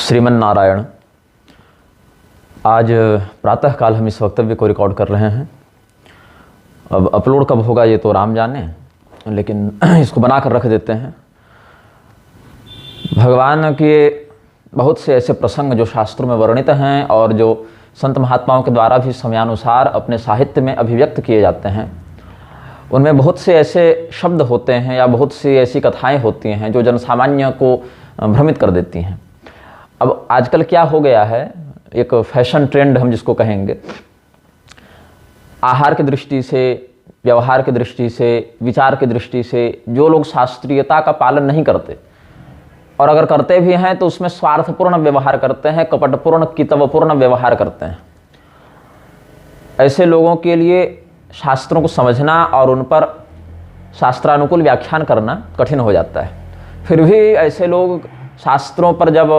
श्रीमन नारायण। आज प्रातःकाल हम इस वक्तव्य को रिकॉर्ड कर रहे हैं। अब अपलोड कब होगा ये तो राम जाने, लेकिन इसको बना कर रख देते हैं। भगवान के बहुत से ऐसे प्रसंग जो शास्त्रों में वर्णित हैं और जो संत महात्माओं के द्वारा भी समयानुसार अपने साहित्य में अभिव्यक्त किए जाते हैं, उनमें बहुत से ऐसे शब्द होते हैं या बहुत सी ऐसी कथाएं होती हैं जो जनसामान्य को भ्रमित कर देती हैं। अब आजकल क्या हो गया है, एक फैशन ट्रेंड हम जिसको कहेंगे, आहार की दृष्टि से, व्यवहार की दृष्टि से, विचार की दृष्टि से जो लोग शास्त्रीयता का पालन नहीं करते और अगर करते भी हैं तो उसमें स्वार्थपूर्ण व्यवहार करते हैं, कपटपूर्ण, कितवपूर्ण व्यवहार करते हैं। ऐसे लोगों के लिए शास्त्रों को समझना और उन पर शास्त्रानुकूल व्याख्यान करना कठिन हो जाता है। फिर भी ऐसे लोग शास्त्रों पर जब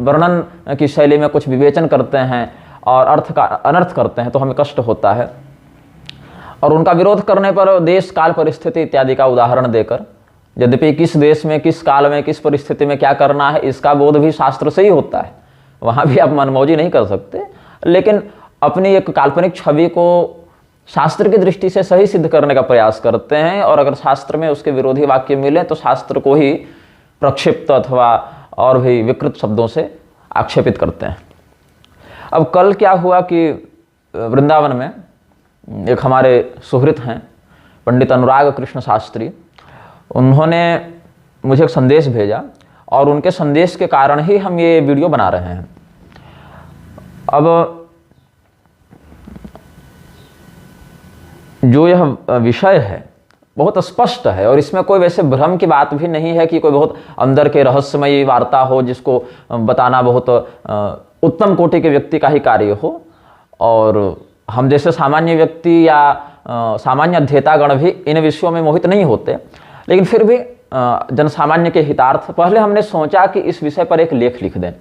वर्णन की शैली में कुछ विवेचन करते हैं और अर्थ का अनर्थ करते हैं तो हमें कष्ट होता है। और उनका विरोध करने पर देश काल परिस्थिति इत्यादि का उदाहरण देकर, यद्यपि किस देश में, किस काल में, किस परिस्थिति में क्या करना है इसका बोध भी शास्त्र से ही होता है, वहाँ भी आप मनमौजी नहीं कर सकते, लेकिन अपनी एक काल्पनिक छवि को शास्त्र की दृष्टि से सही सिद्ध करने का प्रयास करते हैं। और अगर शास्त्र में उसके विरोधी वाक्य मिले तो शास्त्र को ही प्रक्षिप्त अथवा और भी विकृत शब्दों से आक्षेपित करते हैं। अब कल क्या हुआ कि वृंदावन में एक हमारे सुहृत हैं पंडित अनुराग कृष्ण शास्त्री, उन्होंने मुझे एक संदेश भेजा और उनके संदेश के कारण ही हम ये वीडियो बना रहे हैं। अब जो यह विषय है बहुत स्पष्ट है और इसमें कोई वैसे भ्रम की बात भी नहीं है कि कोई बहुत अंदर के रहस्यमयी वार्ता हो जिसको बताना बहुत उत्तम कोटि के व्यक्ति का ही कार्य हो। और हम जैसे सामान्य व्यक्ति या सामान्य अध्येतागण भी इन विषयों में मोहित नहीं होते, लेकिन फिर भी जनसामान्य के हितार्थ पहले हमने सोचा कि इस विषय पर एक लेख लिख दें।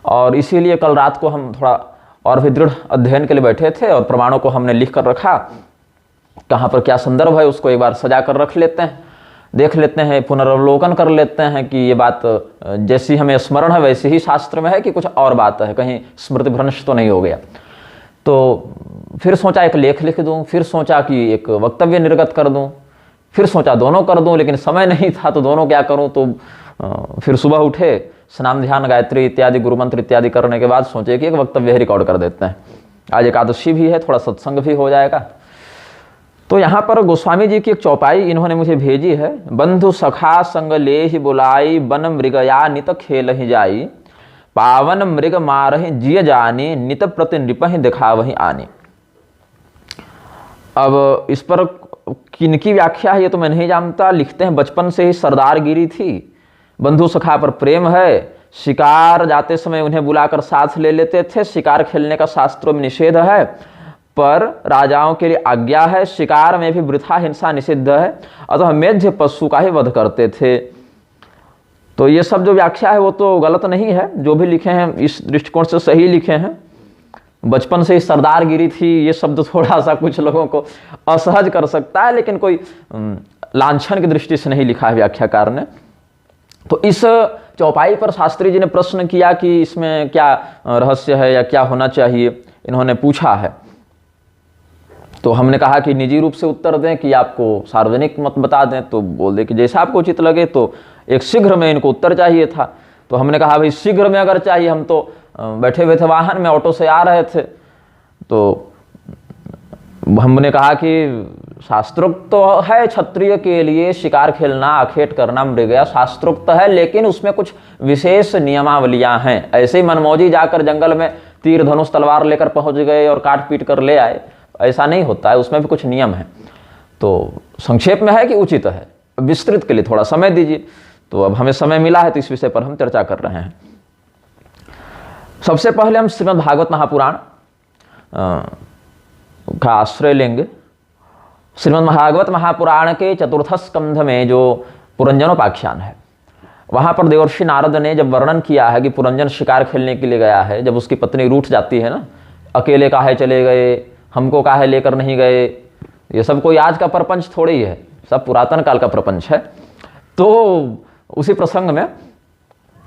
और इसीलिए कल रात को हम थोड़ा और भी दृढ़ अध्ययन के लिए बैठे थे और प्रमाणों को हमने लिख कर रखा, कहाँ पर क्या संदर्भ है उसको एक बार सजा कर रख लेते हैं, देख लेते हैं, पुनर्वलोकन कर लेते हैं कि ये बात जैसी हमें स्मरण है वैसे ही शास्त्र में है कि कुछ और बात है, कहीं स्मृति भ्रंश तो नहीं हो गया। तो फिर सोचा एक लेख लिख दूं, फिर सोचा कि एक वक्तव्य निर्गत कर दूं, फिर सोचा दोनों कर दूं, लेकिन समय नहीं था तो दोनों क्या करूं। तो फिर सुबह उठे, स्नान ध्यान गायत्री इत्यादि गुरुमंत्र इत्यादि करने के बाद सोचे कि एक वक्तव्य रिकॉर्ड कर देते हैं। आज एकादशी भी है, थोड़ा सत्संग भी हो जाएगा। तो यहाँ पर गोस्वामी जी की एक चौपाई इन्होंने मुझे भेजी है। बंधु सखा संग ले ही बुलाई, बन मृगया नित खेल ही जाई, पावन मृग मारहि जिय जानी, नित प्रति नृपहि दिखावहि आनी। अब इस पर किनकी व्याख्या है ये तो मैं नहीं जानता। लिखते हैं बचपन से ही सरदारगिरी थी, बंधु सखा पर प्रेम है, शिकार जाते समय उन्हें बुलाकर साथ ले लेते थे, शिकार खेलने का शास्त्रों में निषेध है पर राजाओं के लिए आज्ञा है, शिकार में भी वृथा हिंसा निषिद्ध है, अतः मेध्य पशु का ही वध करते थे। तो ये सब जो व्याख्या है वो तो गलत नहीं है, जो भी लिखे हैं इस दृष्टिकोण से सही लिखे हैं। बचपन से ही सरदारगिरी थी ये शब्द थोड़ा सा कुछ लोगों को असहज कर सकता है, लेकिन कोई लांछन की दृष्टि से नहीं लिखा है व्याख्याकार ने। तो इस चौपाई पर शास्त्री जी ने प्रश्न किया कि इसमें क्या रहस्य है या क्या होना चाहिए, इन्होंने पूछा है। तो हमने कहा कि निजी रूप से उत्तर दें कि आपको सार्वजनिक मत बता दें, तो बोल दे कि जैसा आपको उचित लगे। तो एक शीघ्र में इनको उत्तर चाहिए था, तो हमने कहा भाई शीघ्र में अगर चाहिए, हम तो बैठे हुए थे वाहन में, ऑटो से आ रहे थे, तो हमने कहा कि शास्त्रोक्त तो है क्षत्रिय के लिए शिकार खेलना, आखेट करना, मृगया शास्त्रोक्त है, लेकिन उसमें कुछ विशेष नियमावलियां हैं। ऐसे ही मनमौजी जाकर जंगल में तीर धनुष तलवार लेकर पहुंच गए और काट पीट कर ले आए, ऐसा नहीं होता है, उसमें भी कुछ नियम है। तो संक्षेप में है कि उचित है, विस्तृत के लिए थोड़ा समय दीजिए। तो अब हमें समय मिला है तो इस विषय पर हम चर्चा कर रहे हैं। सबसे पहले हम श्रीमद् भागवत महापुराण का आश्रय लेंगे। श्रीमद् भागवत महापुराण के चतुर्थ स्कंध में जो पुरंजनोपाख्यान है, वहाँ पर देवर्षि नारद ने जब वर्णन किया है कि पुरंजन शिकार खेलने के लिए गया है, जब उसकी पत्नी रूठ जाती है ना, अकेले काहे चले गए, हमको काहे लेकर नहीं गए, ये सब कोई आज का प्रपंच थोड़ी ही है, सब पुरातन काल का प्रपंच है। तो उसी प्रसंग में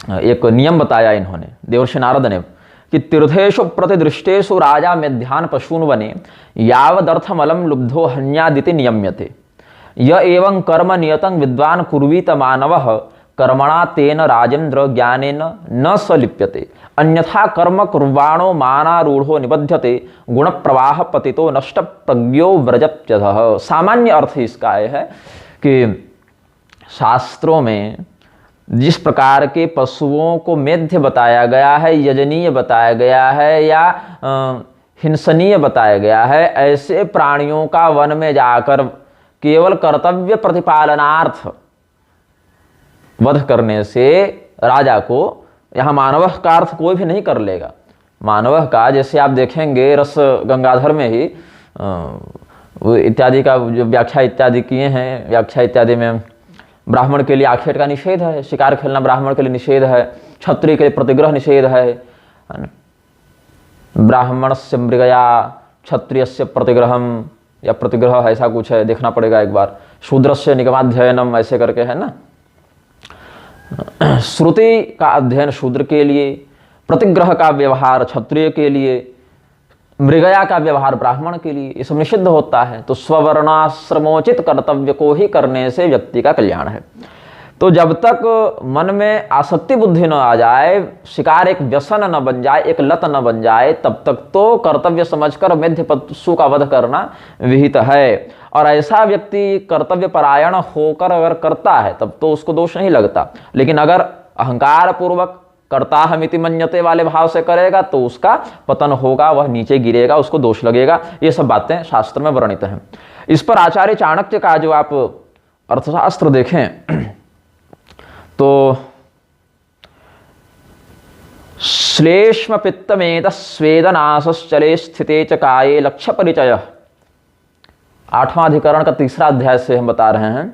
एक नियम बताया इन्होंने, देवर्षि नारद ने, कि तीर्थेषु प्रतिदृष्टेषु राजा मेध्यान पशून वने यावदर्थमलम लुब्धो हन्यादिति नियम्यते। य एवं कर्म नियतं विद्वान कुर्वीत मानवः कर्मणा तेन राजेन्द्र ज्ञानेन न स लिप्यते। अन्यथा कर्म कुर्वाणो मानारूढ़ो निबध्यते गुण प्रवाह पतितो नष्ट प्रज्ञो व्रजप्यधः। सामान्य अर्थ इसका यह है कि शास्त्रों में जिस प्रकार के पशुओं को मेध्य बताया गया है, यजनीय बताया गया है या हिंसनीय बताया गया है, ऐसे प्राणियों का वन में जाकर केवल कर्तव्य प्रतिपालनार्थ वध करने से राजा को, यहाँ मानव का अर्थ कोई भी नहीं कर लेगा। मानव का जैसे आप देखेंगे रस गंगाधर में ही इत्यादि का जो व्याख्या इत्यादि किए हैं, व्याख्या इत्यादि में ब्राह्मण के लिए आखेट का निषेध है, शिकार खेलना ब्राह्मण के लिए निषेध है, क्षत्रिय के लिए प्रतिग्रह निषेध है, ब्राह्मण से मृगया क्षत्रिय से प्रतिग्रहम या प्रतिग्रह ऐसा कुछ है, देखना पड़ेगा एक बार, शूद्र से निगमाध्ययनम ऐसे करके है ना। श्रुति का अध्ययन शूद्र के लिए, प्रतिग्रह का व्यवहार क्षत्रिय के लिए, मृगया का व्यवहार ब्राह्मण के लिए, ये सब निषिद्ध होता है। तो स्ववर्णाश्रमोचित कर्तव्य को ही करने से व्यक्ति का कल्याण है। तो जब तक मन में आसक्ति बुद्धि न आ जाए, शिकार एक व्यसन न बन जाए, एक लत न बन जाए, तब तक तो कर्तव्य समझकर मेध्य पशु का वध करना विहित है। और ऐसा व्यक्ति कर्तव्य परायण होकर अगर करता है तब तो उसको दोष नहीं लगता। लेकिन अगर अहंकार पूर्वक कर्ता हमिति मन्यते वाले भाव से करेगा तो उसका पतन होगा, वह नीचे गिरेगा, उसको दोष लगेगा। ये सब बातें शास्त्र में वर्णित हैं। इस पर आचार्य चाणक्य का जो आप अर्थशास्त्र देखें तो श्लेष्म पित्तमेद स्वेदनासश्चले स्थिते च काये लक्ष्य परिचय, 8वां अधिकरण का 3रा अध्याय से हम बता रहे हैं।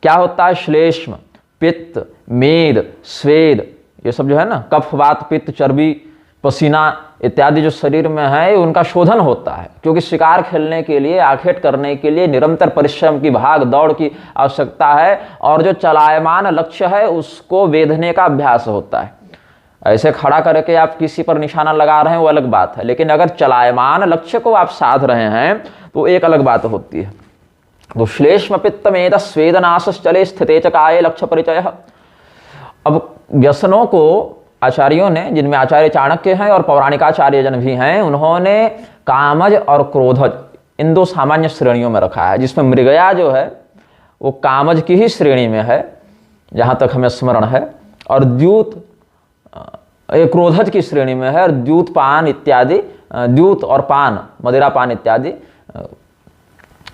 क्या होता है? श्लेष्म, पित्त, मेद, स्वेद, ये सब जो है ना, कफ, वात, पित्त, चर्बी, पसीना इत्यादि जो शरीर में है उनका शोधन होता है। क्योंकि शिकार खेलने के लिए, आखेट करने के लिए निरंतर परिश्रम की, भाग दौड़ की आवश्यकता है। और जो चलायमान लक्ष्य है उसको वेधने का अभ्यास होता है। ऐसे खड़ा करके आप किसी पर निशाना लगा रहे हैं वो अलग बात है, लेकिन अगर चलायमान लक्ष्य को आप साध रहे हैं तो एक अलग बात होती है। तो श्लेष्म पित्तमेद स्वेदनासश्चले स्थिते च काये लक्ष्य परिचय। अब व्यसनों को आचार्यों ने, जिनमें आचार्य चाणक्य हैं और पौराणिकाचार्य जन भी हैं, उन्होंने कामज और क्रोधज इन 2 सामान्य श्रेणियों में रखा है। जिसमें मृगया जो है वो कामज की ही श्रेणी में है जहाँ तक हमें स्मरण है, और द्यूत क्रोधज की श्रेणी में है, और द्यूत पान इत्यादि, द्यूत और पान, मदिरा पान इत्यादि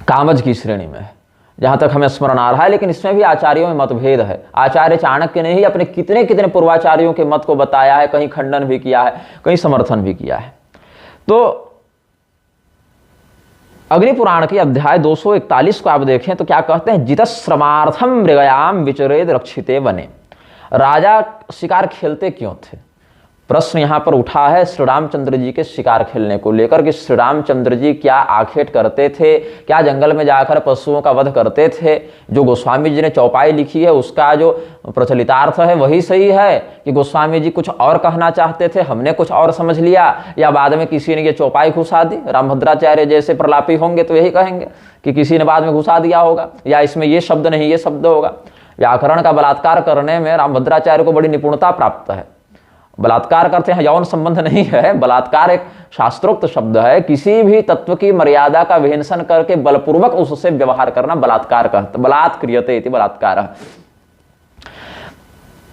कामज की श्रेणी में है जहाँ तक हमें स्मरण आ रहा है। लेकिन इसमें भी आचार्यों में मतभेद है। आचार्य चाणक्य ने ही अपने कितने कितने पूर्वाचार्यों के मत को बताया है, कहीं खंडन भी किया है, कहीं समर्थन भी किया है। तो अग्नि पुराण के अध्याय 241 को आप देखें तो क्या कहते हैं? जितश्रमार्थम मृगयाम विचरेद रक्षिते वने। राजा शिकार खेलते क्यों थे? प्रश्न यहाँ पर उठा है श्री रामचंद्र जी के शिकार खेलने को लेकर कि श्री रामचंद्र जी क्या आखेट करते थे, क्या जंगल में जाकर पशुओं का वध करते थे? जो गोस्वामी जी ने चौपाई लिखी है उसका जो प्रचलितार्थ है वही सही है कि गोस्वामी जी कुछ और कहना चाहते थे, हमने कुछ और समझ लिया, या बाद में किसी ने ये चौपाई घुसा दी? रामभद्राचार्य जैसे प्रलापी होंगे तो यही कहेंगे कि किसी ने बाद में घुसा दिया होगा, या इसमें ये शब्द नहीं ये शब्द होगा। व्याकरण का बलात्कार करने में रामभद्राचार्य को बड़ी निपुणता प्राप्त है। बलात्कार करते हैं, यौन संबंध नहीं है, बलात्कार एक शास्त्रोक्त शब्द है। किसी भी तत्व की मर्यादा का विहिंसन करके बलपूर्वक उससे व्यवहार करना बलात्कार कहते, बलात् क्रियते इति बलात्कार।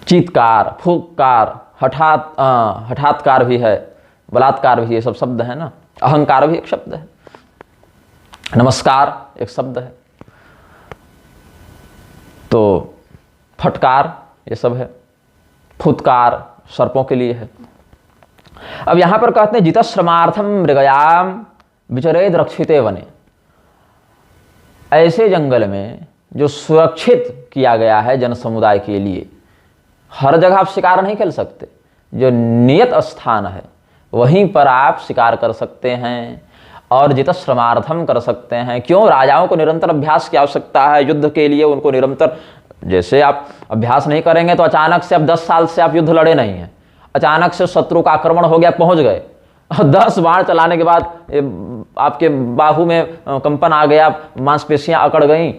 चीत्कार, फूंकार, हठात्कार भी है, बलात्कार भी, ये सब शब्द है ना। अहंकार भी एक शब्द है, नमस्कार एक शब्द है, तो फटकार ये सब है, फुतकार सर्पों के लिए है। अब यहां पर कहते हैं जितश्रमार्थम मृगयाम विचरेद रक्षिते वने। ऐसे जंगल में जो सुरक्षित किया गया है जन समुदाय के लिए, हर जगह आप शिकार नहीं खेल सकते। जो नियत स्थान है वहीं पर आप शिकार कर सकते हैं और जितश्रमार्थम कर सकते हैं। क्यों? राजाओं को निरंतर अभ्यास की आवश्यकता है, युद्ध के लिए उनको निरंतर जैसे आप अभ्यास नहीं करेंगे तो अचानक से अब 10 साल से आप युद्ध लड़े नहीं हैं, अचानक से शत्रु का आक्रमण हो गया, पहुंच गए, 10 बाण चलाने के बाद आपके बाहु में कंपन आ गया, मांसपेशियां अकड़ गई,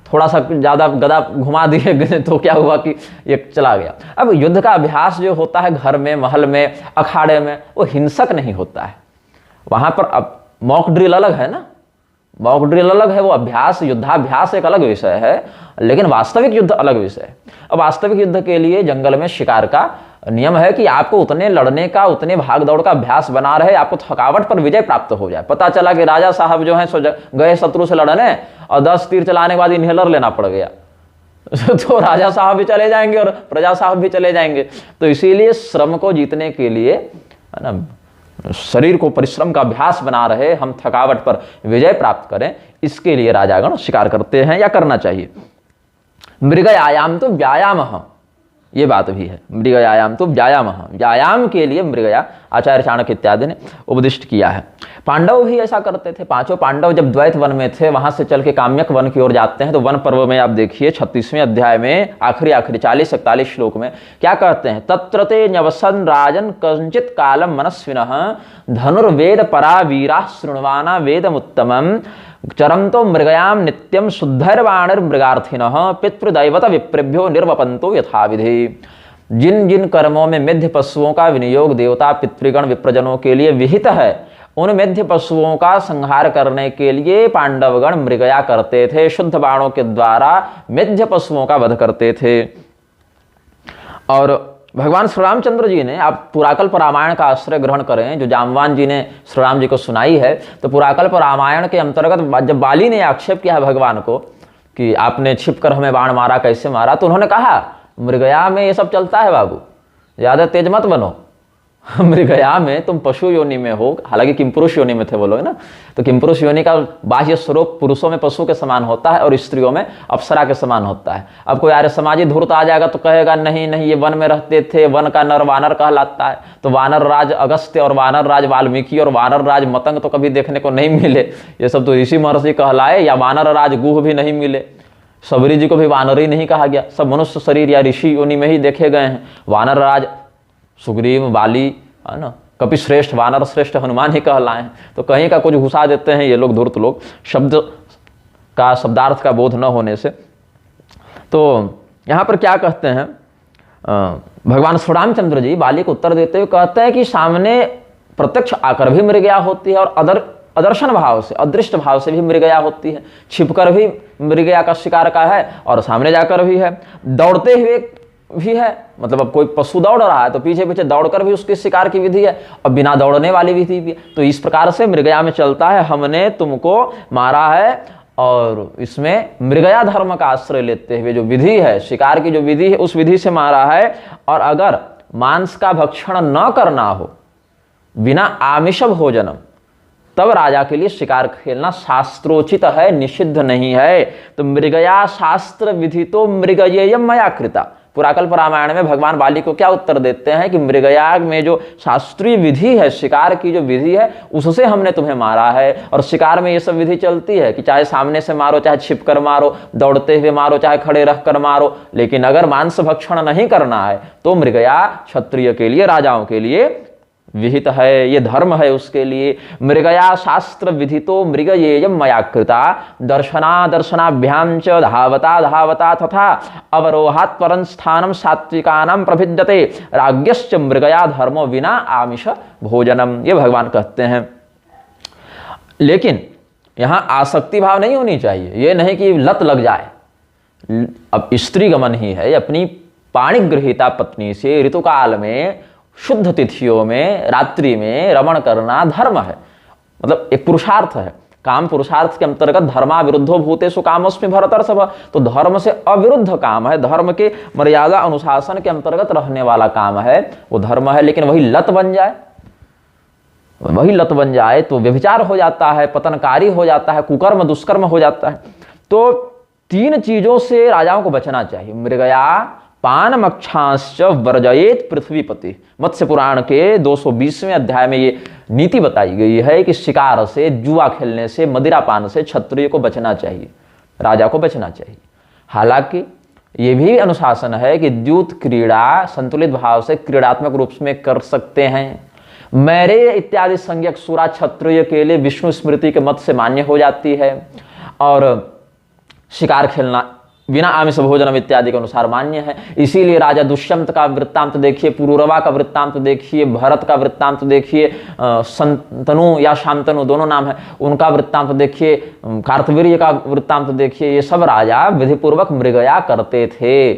थोड़ा सा ज़्यादा गदा घुमा दिए तो क्या हुआ कि ये चला गया। अब युद्ध का अभ्यास जो होता है घर में, महल में, अखाड़े में, वो हिंसक नहीं होता है। वहाँ पर अब मॉक ड्रिल अलग है ना, मॉक ड्रिल अलग है, वो अभ्यास, युद्धाभ्यास एक अलग विषय है, लेकिन वास्तविक युद्ध अलग विषय है। अब वास्तविक युद्ध के लिए जंगल में शिकार का नियम है कि आपको उतने लड़ने का, उतने भाग दौड़ का अभ्यास बना रहे, आपको थकावट पर विजय प्राप्त हो जाए। पता चला कि राजा साहब जो हैं गए शत्रु से लड़ने और 10 तीर चलाने के बाद इन्हेलर लेना पड़ गया तो राजा साहब भी चले जाएंगे और प्रजा साहब भी चले जाएंगे। तो इसीलिए श्रम को जीतने के लिए, है ना, शरीर को परिश्रम का अभ्यास बना रहे, हम थकावट पर विजय प्राप्त करें, इसके लिए राजागण शिकार करते हैं या करना चाहिए। मृगयायाम तो व्यायाम, ये बात भी है, मृगयायाम तो व्यायाम, व्यायाम के लिए मृगया आचार्य चाणक्य इत्यादि ने उपदिष्ट किया है। पांडव भी ऐसा करते थे। 5 पांडव जब द्वैत वन में थे, वहां से चल के काम्यक वन की ओर जाते हैं, तो वन पर्व में आप देखिए 36वें अध्याय में आखिरी 40-41 श्लोक में क्या कहते हैं, तत्र ते न्यवसन राजन कंचित कालम मनस्विनः धनुर्वेद परा वीरा शृण्वाना वेदमुत्तमम् चरंतो मृगयाम नित्यम शुद्धैर्वाणिर मृगार्थिनः पितृदैवत विप्रेभ्यो निर्वपंतो यथाविधि। जिन जिन कर्मों में मेध्य पशुओं का विनियोग देवता पितृगण विप्रजनों के लिए विहित है, उन मेध्य पशुओं का संहार करने के लिए पांडवगण मृगया करते थे, शुद्ध बाणों के द्वारा मेध्य पशुओं का वध करते थे। और भगवान श्री रामचंद्र जी ने, आप पुराकल्प रामायण का आश्रय ग्रहण करें, जो जामवान जी ने श्री राम जी को सुनाई है, तो पुराकल्प रामायण के अंतर्गत जब बाली ने आक्षेप किया है भगवान को कि आपने छिपकर हमें बाण मारा, कैसे मारा, तो उन्होंने कहा मृगया में ये सब चलता है बाबू, ज़्यादा तेज मत बनो, मृगया में तुम पशु योनि में हो, हालांकि किमपुरुष योनि में थे वो लोग ना, तो किमपुरुष योनि का बाह्य स्वरूप पुरुषों में पशु के समान होता है और स्त्रियों में अप्सरा के समान होता है। अब कोई आर्य समाजी धूर्त आ जाएगा तो कहेगा नहीं नहीं, ये वन में रहते थे, वन का नर वानर कहलाता है, तो वानर राज अगस्त्य और वानर राज वाल्मीकि और वानर राज मतंग तो कभी देखने को नहीं मिले, ये सब तो ऋषि महर्षि कहलाए, या वानर राज गुह भी नहीं मिले, सबरी जी को भी वानर ही नहीं कहा गया, सब मनुष्य शरीर या ऋषि योनि में ही देखे गए हैं। वानर राज सुग्रीव, बाली, है ना, कपि श्रेष्ठ, वानर श्रेष्ठ हनुमान ही कहलाए हैं। तो कहीं का कुछ घुसा देते हैं ये लोग, धूर्त लोग, शब्द का, शब्दार्थ का बोध न होने से। तो यहाँ पर क्या कहते हैं, भगवान श्री रामचंद्र जी बाली को उत्तर देते हुए कहते हैं कि सामने प्रत्यक्ष आकर भी मृगया होती है और अदर्शन भाव से, अदृष्ट भाव से भी मृगया होती है, छिपकर भी मृगया का शिकार का है और सामने जाकर भी है, दौड़ते हुए भी है, मतलब अब कोई पशु दौड़ रहा है तो पीछे पीछे दौड़कर भी उसके शिकार की विधि है और बिना दौड़ने वाली विधि भी है। तो इस प्रकार से मृगया में चलता है, हमने तुमको मारा है, और इसमें मृगया धर्म का आश्रय लेते हुए जो विधि है, शिकार की जो विधि है, उस विधि से मारा है। और अगर मांस का भक्षण न करना हो, बिना आमिष भोजनम, तब राजा के लिए शिकार खेलना शास्त्रोचित है, निषिद्ध नहीं है। तो मृगया शास्त्र विधि तो मृगयेयम मया कृता। पुराकल्प रामायण में भगवान बाली को क्या उत्तर देते हैं कि मृगया में जो शास्त्रीय विधि है, शिकार की जो विधि है, उससे हमने तुम्हें मारा है। और शिकार में ये सब विधि चलती है कि चाहे सामने से मारो, चाहे छिपकर मारो, दौड़ते हुए मारो, चाहे खड़े रखकर मारो, लेकिन अगर मांस भक्षण नहीं करना है तो मृगया क्षत्रिय के लिए, राजाओं के लिए विहित है, ये धर्म है उसके लिए। मृगया शास्त्र विधितो मृगयेयम मया कृता दर्शनाभ्याम च धावता धावता तथा अवरोहात् परं स्थानं सात्विकानां प्रभिद्यते राज्ञश्च मृगया धर्मो विना आमिष भोजनम, ये भगवान कहते हैं। लेकिन यहाँ आसक्ति भाव नहीं होनी चाहिए, ये नहीं कि लत लग जाए। अब स्त्री गमन ही है, अपनी पाणिग्रहिता पत्नी से ऋतुकाल में, शुद्ध तिथियों में, रात्रि में रमण करना धर्म है, मतलब एक पुरुषार्थ है। काम पुरुषार्थ के अंतर्गत धर्मा विरुद्धो भूतेषु कामोऽस्मि भरतर्षभ, तो धर्म से अविरुद्ध काम है, धर्म के मर्यादा अनुशासन के अंतर्गत रहने वाला काम है, वो धर्म है। लेकिन वही लत बन जाए, वही लत बन जाए तो व्यभिचार हो जाता है, पतनकारी हो जाता है, कुकर्म दुष्कर्म हो जाता है। तो 3 चीजों से राजाओं को बचना चाहिए। मृगया पान मक्षांश्च वर्जयेत पृथ्वीपति। मत्स्य पुराण के 220वें अध्याय में ये नीति बताई गई है कि शिकार से, जुआ खेलने से, मदिरा पान से क्षत्रिय को बचना चाहिए, राजा को बचना चाहिए। हालांकि ये भी अनुशासन है कि द्यूत क्रीड़ा संतुलित भाव से क्रीड़ात्मक रूप में कर सकते हैं। मैरे इत्यादि संज्ञक सुरा क्षत्रिय के लिए विष्णु स्मृति के मत से मान्य हो जाती है, और शिकार खेलना बिना आमिष भोजनम इत्यादि के अनुसार मान्य है। इसीलिए राजा दुष्यंत का वृत्तांत देखिए, पुरूरवा का वृत्तांत देखिए, भरत का वृत्तांत देखिए, संतनु या शांतनु दोनों नाम है, उनका वृत्तांत देखिए, कार्तवीर्य का वृत्तांत देखिए। ये सब राजा विधिपूर्वक मृगया करते थे।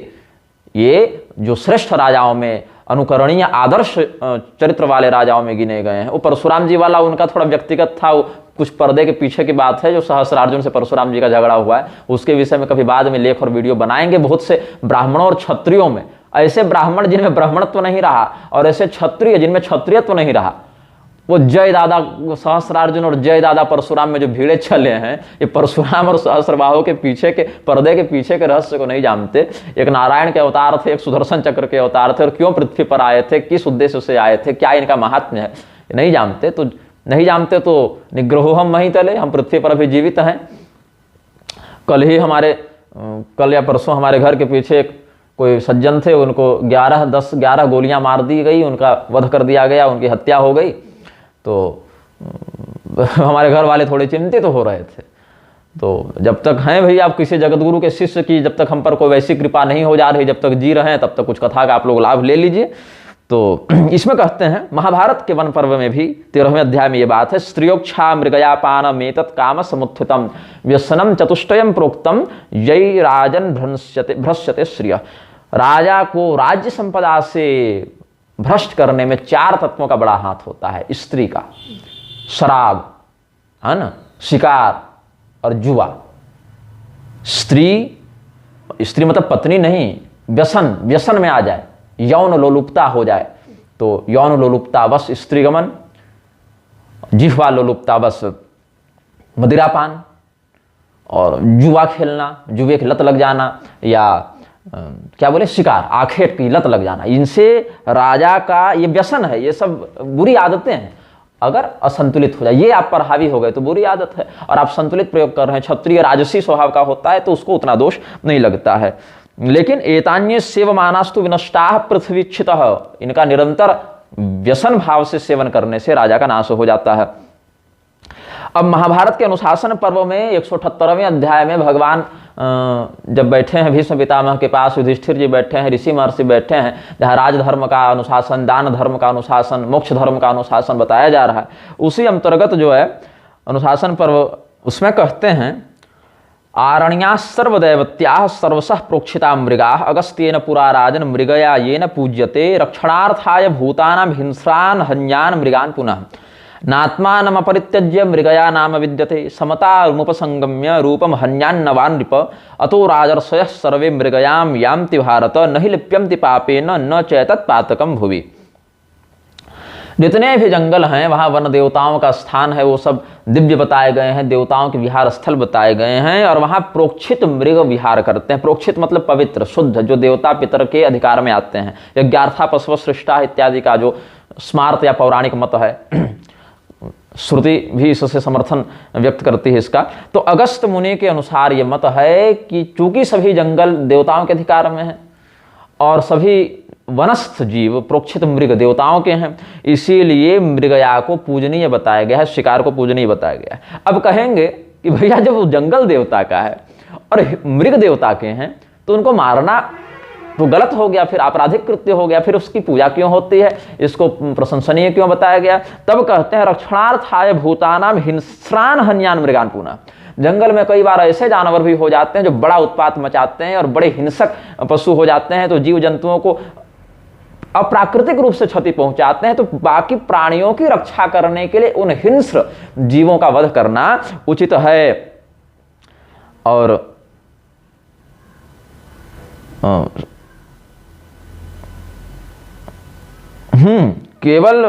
ये जो श्रेष्ठ राजाओं में, अनुकरणीय आदर्श चरित्र वाले राजाओं में गिने गए हैं। वो परशुराम जी वाला उनका थोड़ा व्यक्तिगत था, वो कुछ पर्दे के पीछे की बात है, जो सहस्रार्जुन से परशुराम जी का झगड़ा हुआ है, उसके विषय में कभी बाद में लेख और वीडियो बनाएंगे। बहुत से ब्राह्मणों और क्षत्रियों में, ऐसे ब्राह्मण जिनमें ब्राह्मणत्व नहीं रहा और ऐसे क्षत्रिय जिनमें क्षत्रियत्व नहीं रहा, वो जय दादा सहस्रार्जुन और जय दादा परशुराम में जो भीड़े चले हैं, ये परशुराम और सहस्रबाहु के पीछे के पर्दे के पीछे के रहस्य को नहीं जानते। एक नारायण के अवतार थे, एक सुदर्शन चक्र के अवतार थे, और क्यों पृथ्वी पर आए थे, किस उद्देश्य से आए थे, क्या इनका महात्म्य है, नहीं जानते। तो निग्रहो हम वहीं तले, हम पृथ्वी पर अभी जीवित हैं। कल या परसों हमारे घर के पीछे कोई सज्जन थे, उनको 11 गोलियां मार दी गई, उनका वध कर दिया गया, उनकी हत्या हो गई। तो हमारे घर वाले थोड़े चिंतित हो रहे थे। तो जब तक हैं भाई आप किसी जगतगुरु के शिष्य की, जब तक हम पर कोई वैसी कृपा नहीं हो जा रही, जब तक जी रहे हैं, तब तक कुछ कथा का आप लोग लाभ ले लीजिए। तो इसमें कहते हैं, महाभारत के वन पर्व में भी 13वें अध्याय में ये बात है, स्त्रियोक्षा मृगयापान मेतत् काम समुत्थितम व्यसनम चतुष्टयम प्रोक्तम यही राजन भ्रश्यते श्रिय। राजा को राज्य संपदा से भ्रष्ट करने में 4 तत्वों का बड़ा हाथ होता है। स्त्री का, शराब, है ना, शिकार और जुआ। स्त्री मतलब पत्नी नहीं, व्यसन में आ जाए, यौन लोलुपता हो जाए, तो यौन लोलुपता बस स्त्रीगमन, जिह्वा लोलुपता बस मदिरापान, और जुआ खेलना, जुए की लत लग जाना, या क्या बोले शिकार, आखेट की लत लग जाना। इनसे राजा का ये व्यसन है, ये सब बुरी आदतें हैं। अगर असंतुलित हो जाए, ये आप पर हावी हो गए तो बुरी आदत है, और आप संतुलित प्रयोग कर रहे हैं, क्षत्रिय राजसी स्वभाव का होता है, तो उसको उतना दोष नहीं लगता है। लेकिन एतान्य सेवमानास्तु विनष्टाः पृथ्वीक्षितः, इनका निरंतर व्यसन भाव से सेवन करने से राजा का नाश हो जाता है। अब महाभारत के अनुशासन पर्व में 178वें अध्याय में भगवान जब बैठे हैं भीष्म पितामह के पास, युधिष्ठिर जी बैठे हैं, ऋषि महर्षि बैठे हैं, जहाँ राजधर्म का अनुशासन, दान धर्म का अनुशासन, मोक्ष धर्म का अनुशासन बताया जा रहा है, उसी अंतर्गत जो है अनुशासन पर्व, उसमें कहते हैं, आरण्याः सर्वदैवत्याः सर्वशः प्रोक्षिता मृगाः अगस्त्येन पुरा राजन मृगया येन पूज्यते रक्षणार्थाय भूतानां हिंस्रान् हन्यान् मृगान् पुनः नात्मानमपरित्यज्य मृगया नाम विद्यते समतामुपसंगम्य रूपम हन्यान्नवान् नृप अतो राजर्षयः सर्वे मृगयां यान्ति भारत न हि लिप्यन्ति पापेन न चैतत् पातकं भुवि। जितने भी जंगल हैं वहाँ वन देवताओं का स्थान है, वो सब दिव्य बताए गए हैं, देवताओं के विहार स्थल बताए गए हैं, और वहाँ प्रोक्षित मृग विहार करते हैं। प्रोक्षित मतलब पवित्र, शुद्ध, जो देवता पितर के अधिकार में आते हैं। यज्ञार्था पशव सृष्टा इत्यादि का जो स्मार्त या पौराणिक मत है, श्रुति भी इससे समर्थन व्यक्त करती है इसका। तो अगस्त मुनि के अनुसार ये मत है कि चूंकि सभी जंगल देवताओं के अधिकार में हैं और सभी वनस्थ जीव प्रोक्षित मृग देवताओं के हैं, इसीलिए मृगया को पूजनीय बताया गया है, शिकार को पूजनीय बताया गया है। अब कहेंगे कि भैया जब वो जंगल देवता का है और मृग देवता के हैं तो उनको मारना तो गलत हो गया, फिर आपराधिक कृत्य हो गया, फिर उसकी पूजा क्यों होती है, इसको प्रशंसनीय क्यों बताया गया? तब कहते हैं रक्षणार्थाय भूतानां हिंस्रान् हन्यान् मृगान् पुनः। जंगल में कई बार ऐसे जानवर भी हो जाते हैं जो बड़ा उत्पात मचाते हैं और बड़े हिंसक पशु हो जाते हैं, तो जीव जंतुओं को अप्राकृतिक रूप से क्षति पहुंचाते हैं, तो बाकी प्राणियों की रक्षा करने के लिए उन हिंस्र जीवों का वध करना उचित है। और केवल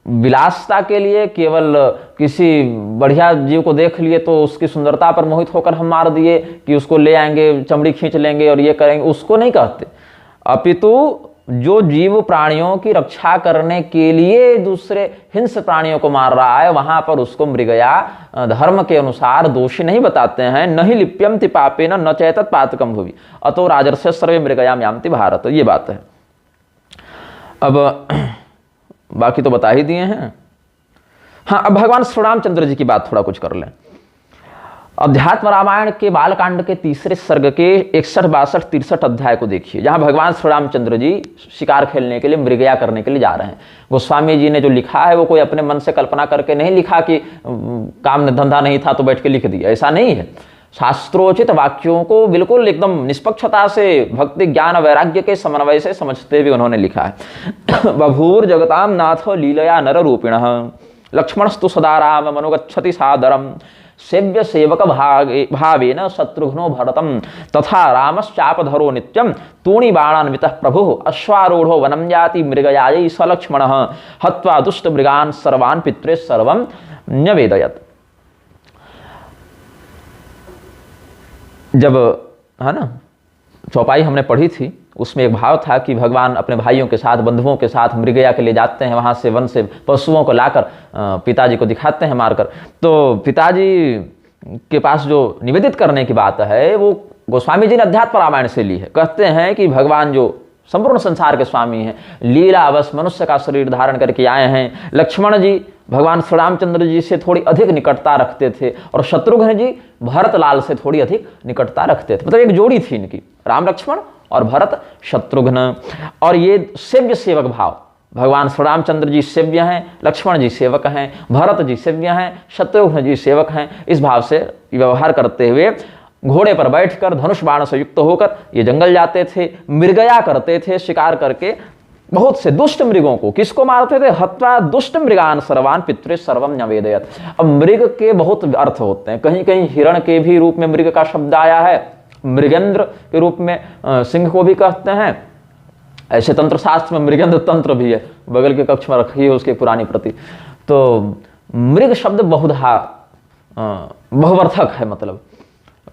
विलासता के लिए, केवल किसी बढ़िया जीव को देख लिए तो उसकी सुंदरता पर मोहित होकर हम मार दिए कि उसको ले आएंगे, चमड़ी खींच लेंगे और ये करेंगे, उसको नहीं कहते। अपितु जो जीव प्राणियों की रक्षा करने के लिए दूसरे हिंस्र प्राणियों को मार रहा है, वहां पर उसको मृगया धर्म के अनुसार दोषी नहीं बताते हैं। न ही लिप्यंति पापेन न चैतत पातकम भुवि अतो राजर्षय सर्वे मृगयाम यान्ति भारत। ये बात है। अब बाकी तो बता ही दिए हैं। हाँ, अब भगवान श्री रामचंद्र जी की बात थोड़ा कुछ कर लें। अध्यात्म रामायण के बालकांड के तीसरे सर्ग के 61, 62, 63 अध्याय को देखिए, जहां भगवान श्री रामचंद्र जी शिकार खेलने के लिए, मृगया करने के लिए जा रहे हैं। गोस्वामी जी ने जो लिखा है वो कोई अपने मन से कल्पना करके नहीं लिखा कि काम धंधा नहीं था तो बैठ के लिख दिया, ऐसा नहीं है। शास्त्रोचित वाक्यों को बिल्कुल एकदम निष्पक्षता से, भक्ति ज्ञान वैराग्य के समन्वय से समझते हुए उन्होंने लिखा है। बभूर जगताम नाथ लीलया नर रूपिणः लक्ष्मणस्तु सदा राम मनोगच्छति सादरम सेव्य सेवक भावेन शत्रुघ्नो भरतम तथा रामश्चापधरो नित्यम तूणी बाणान्वितः प्रभु अश्वारूढ़ो वनम जाति मृगयायै स लक्ष्मणः हत्वा दुष्ट मृगान् सर्वान् पित्रे सर्वं न्यवेदयत्। जब है ना चौपाई हमने पढ़ी थी, उसमें एक भाव था कि भगवान अपने भाइयों के साथ, बंधुओं के साथ मृगया के लिए जाते हैं, वहाँ से वन से पशुओं को लाकर पिताजी को दिखाते हैं मारकर। तो पिताजी के पास जो निवेदित करने की बात है वो गोस्वामी जी ने अध्यात्म रामायण से ली है। कहते हैं कि भगवान जो संपूर्ण संसार के स्वामी हैं, लीला अवश्य मनुष्य का शरीर धारण करके आए हैं। लक्ष्मण जी भगवान श्री रामचंद्र जी से थोड़ी अधिक निकटता रखते थे और शत्रुघ्न जी भरत लाल से थोड़ी अधिक निकटता रखते थे। मतलब एक जोड़ी थी इनकी, राम लक्ष्मण और भरत शत्रुघ्न। और ये सेव्य सेवक भाव, भगवान श्री रामचंद्र जी सेव्य हैं, लक्ष्मण जी सेवक हैं, भरत जी सेव्य हैं, शत्रुघ्न जी सेवक हैं, इस भाव से व्यवहार करते हुए घोड़े पर बैठकर धनुष बाण से युक्त होकर ये जंगल जाते थे, मृगया करते थे, शिकार करके बहुत से दुष्ट मृगों को। किसको मारते थे? हत्वा दुष्ट मृगान सर्वान पितृ सर्वम न्यवेदयत्। अब मृग के बहुत अर्थ होते हैं, कहीं कहीं हिरण के भी रूप में मृग का शब्द आया है, मृगेंद्र के रूप में सिंह को भी कहते हैं। ऐसे तंत्र शास्त्र में मृगेंद्र तंत्र भी है, बगल के कक्ष में रखी है उसकी पुरानी प्रति। तो मृग शब्द बहुधा बहुवर्थक है, मतलब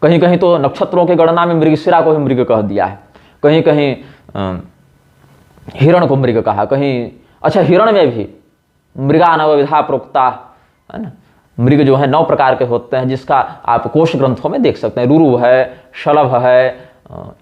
कहीं कहीं तो नक्षत्रों के गणना में मृगशिरा को भी मृग कह दिया है, कहीं कहीं हिरण को मृग कहा, कहीं अच्छा हिरण में भी मृगा नवविधा प्रोक्ता है ना। मृग जो है 9 प्रकार के होते हैं, जिसका आप कोश ग्रंथों में देख सकते हैं। रुरु है, शलभ है,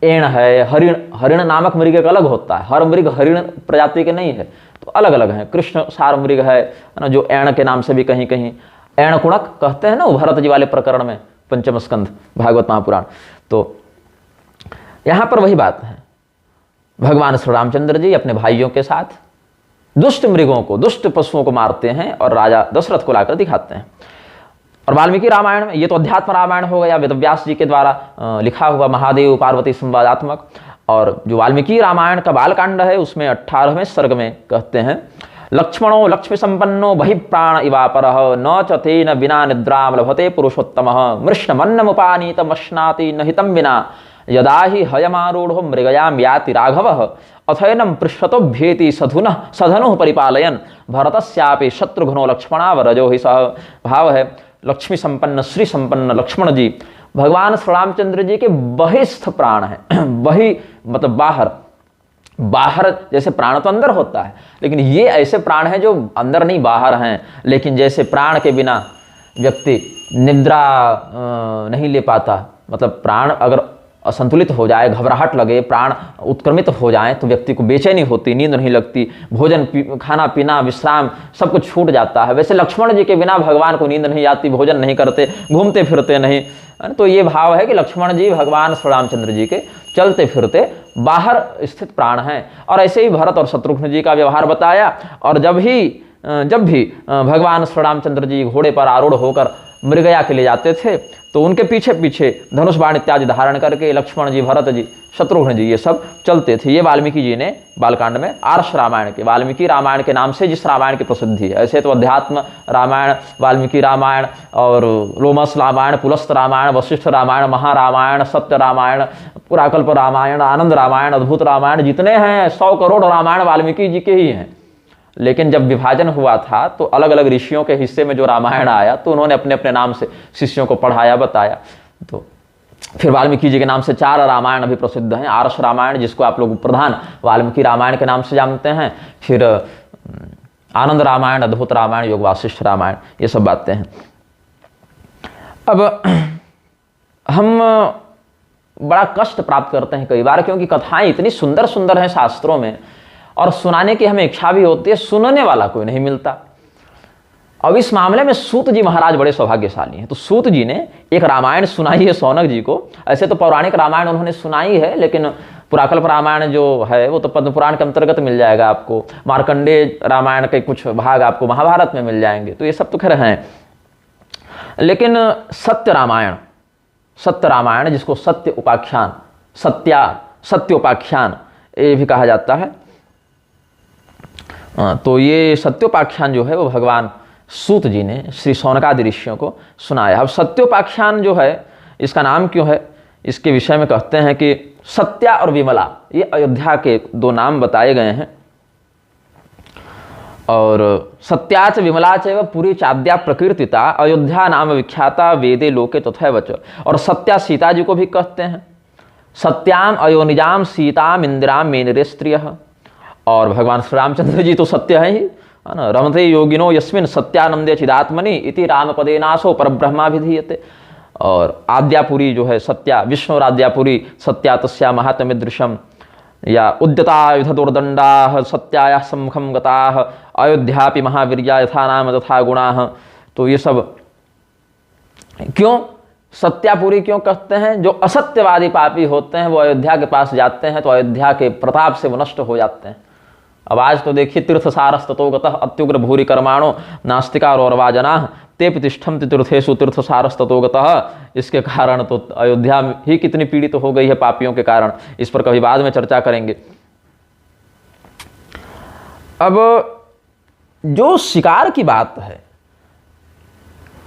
एण है, हरिण। हरिण नामक मृग एक अलग होता है, हर मृग हरिण प्रजाति के नहीं है, तो अलग अलग हैं। कृष्ण सार मृग है ना, जो एण के नाम से भी कहीं कहीं एण कुणक कहते हैं ना, भरत जी वाले प्रकरण में, पंचम स्कंध भागवत महापुराण। तो यहां पर वही बात है, भगवान श्री रामचंद्र जी अपने भाइयों के साथ दुष्ट मृगों को, दुष्ट पशुओं को मारते हैं और राजा दशरथ को लाकर दिखाते हैं। और वाल्मीकि रामायण में, ये तो अध्यात्म रामायण हो गया, वेदव्यास जी के द्वारा लिखा हुआ महादेव पार्वती संवादात्मक। और जो वाल्मीकि रामायण का बालकांड है उसमें 18वें सर्ग में कहते हैं, लक्ष्मणो लक्ष्मी संपन्नो बहि प्राण इवापरः न च तेन बिना निद्राम लभते पुरुषोत्तमः मृष्णमन्नमुपानीतमश्नाति नहितं विना यदा हि हयमारूढ़ो मृगयां याति राघवः अथैनं पृष्ठतो भेति सधनुः परिपालयन् भरतस्यापि शत्रुघ्नो लक्ष्मणावरजो हि सह। भाव है, लक्ष्मी संपन्न, श्री संपन्न लक्ष्मण जी भगवान श्री रामचंद्र जी के बहिस्थ प्राण हैं। बहि मतलब बाहर, बाहर जैसे प्राण तो अंदर होता है, लेकिन ये ऐसे प्राण हैं जो अंदर नहीं बाहर हैं। लेकिन जैसे प्राण के बिना व्यक्ति निद्रा नहीं ले पाता, मतलब प्राण अगर असंतुलित हो जाए, घबराहट लगे, प्राण उत्क्रमित हो जाए तो व्यक्ति को बेचैनी होती, नींद नहीं लगती, भोजन खाना पीना विश्राम सब कुछ छूट जाता है। वैसे लक्ष्मण जी के बिना भगवान को नींद नहीं आती, भोजन नहीं करते, घूमते फिरते नहीं। तो ये भाव है कि लक्ष्मण जी भगवान श्री रामचंद्र जी के चलते फिरते बाहर स्थित प्राण हैं। और ऐसे ही भरत और शत्रुघ्न जी का व्यवहार बताया। और जब भी भगवान श्री रामचंद्र जी घोड़े पर आरूढ़ होकर मृगया के लिए जाते थे तो उनके पीछे पीछे धनुष बाण इत्यादि धारण करके लक्ष्मण जी, भरत जी, शत्रुघ्न जी ये सब चलते थे। ये वाल्मीकि जी ने बालकांड में आर्ष रामायण के, वाल्मीकि रामायण के नाम से जिस रामायण की प्रसिद्धि है। ऐसे तो अध्यात्म रामायण, वाल्मीकि रामायण और लोमस रामायण, पुलस्त रामायण, वशिष्ठ रामायण, महारामायण, सत्य रामायण, पुराकल्प रामायण, आनंद रामायण, अद्भुत रामायण, जितने हैं 100 करोड़ रामायण वाल्मीकि जी के ही हैं। लेकिन जब विभाजन हुआ था तो अलग अलग ऋषियों के हिस्से में जो रामायण आया तो उन्होंने अपने अपने नाम से शिष्यों को पढ़ाया, बताया। तो फिर वाल्मीकि जी के नाम से 4 रामायण अभी प्रसिद्ध हैं। आर्ष रामायण, जिसको आप लोग प्रधान वाल्मीकि रामायण के नाम से जानते हैं, फिर आनंद रामायण, अद्भुत रामायण, योग वासिष्ठ रामायण, ये सब बातें हैं। अब हम बड़ा कष्ट प्राप्त करते हैं कई बार, क्योंकि कथाएं इतनी सुंदर सुंदर हैं शास्त्रों में, और सुनाने की हमें इच्छा भी होती है, सुनने वाला कोई नहीं मिलता। अब इस मामले में सूत जी महाराज बड़े सौभाग्यशाली हैं। तो सूत जी ने एक रामायण सुनाई है शौनक जी को। ऐसे तो पौराणिक रामायण उन्होंने सुनाई है, लेकिन पुराकल्प रामायण जो है वो तो पद्म पुराण के अंतर्गत मिल जाएगा आपको। मार्कंडेय रामायण के कुछ भाग आपको महाभारत में मिल जाएंगे, तो ये सब तो खैर हैं। लेकिन सत्य रामायण जिसको सत्य उपाख्यान, सत्य उपाख्यान ये भी कहा जाता है, तो ये सत्योपाख्यान जो है वो भगवान सूत जी ने श्री शौनकादि ऋषियों को सुनाया। अब सत्योपाख्यान जो है, इसका नाम क्यों है, इसके विषय में कहते हैं कि सत्या और विमला, ये अयोध्या के 2 नाम बताए गए हैं। और सत्याच विमलाच एवं पुरी चाद्या प्रकीर्तिता अयोध्या नाम विख्याता वेदे लोके तथैव च। और सत्या सीता जी को भी कहते हैं। सत्याम अयोनिजाम सीताम इंदिराम मेनरे स्त्रियः। और भगवान श्री रामचंद्र जी तो सत्य है ही, है ना। रमते योगिनो यस्मिन सत्यानंदे चिदात्मनि इति रामपदे नासो परब्रह्माभिधीयते। और आद्यापुरी जो है सत्या, विष्णु आद्यापुरी सत्या तस्या महात्म्यदृशम, या उद्यता युधदुर्दंडा सत्याया सम्मुखम गताः अयोध्यापि महावीर्या यथा नाम तथा गुणाः। तो ये सब क्यों सत्यापुरी क्यों कहते हैं? जो असत्यवादी पापी होते हैं वो अयोध्या के पास जाते हैं तो अयोध्या के प्रताप से वो नष्ट हो जाते हैं। अब आज तो देखिए तीर्थसारस्ततो गतः अत्युग्र भूरि कर्माणो नास्तिका और जनाः ते प्रतिष्ठन्ति तीर्थेषु तीर्थसारस्ततो गतः। इसके कारण तो अयोध्या ही कितनी पीड़ित तो हो गई है पापियों के कारण। इस पर कभी बाद में चर्चा करेंगे। अब जो शिकार की बात है,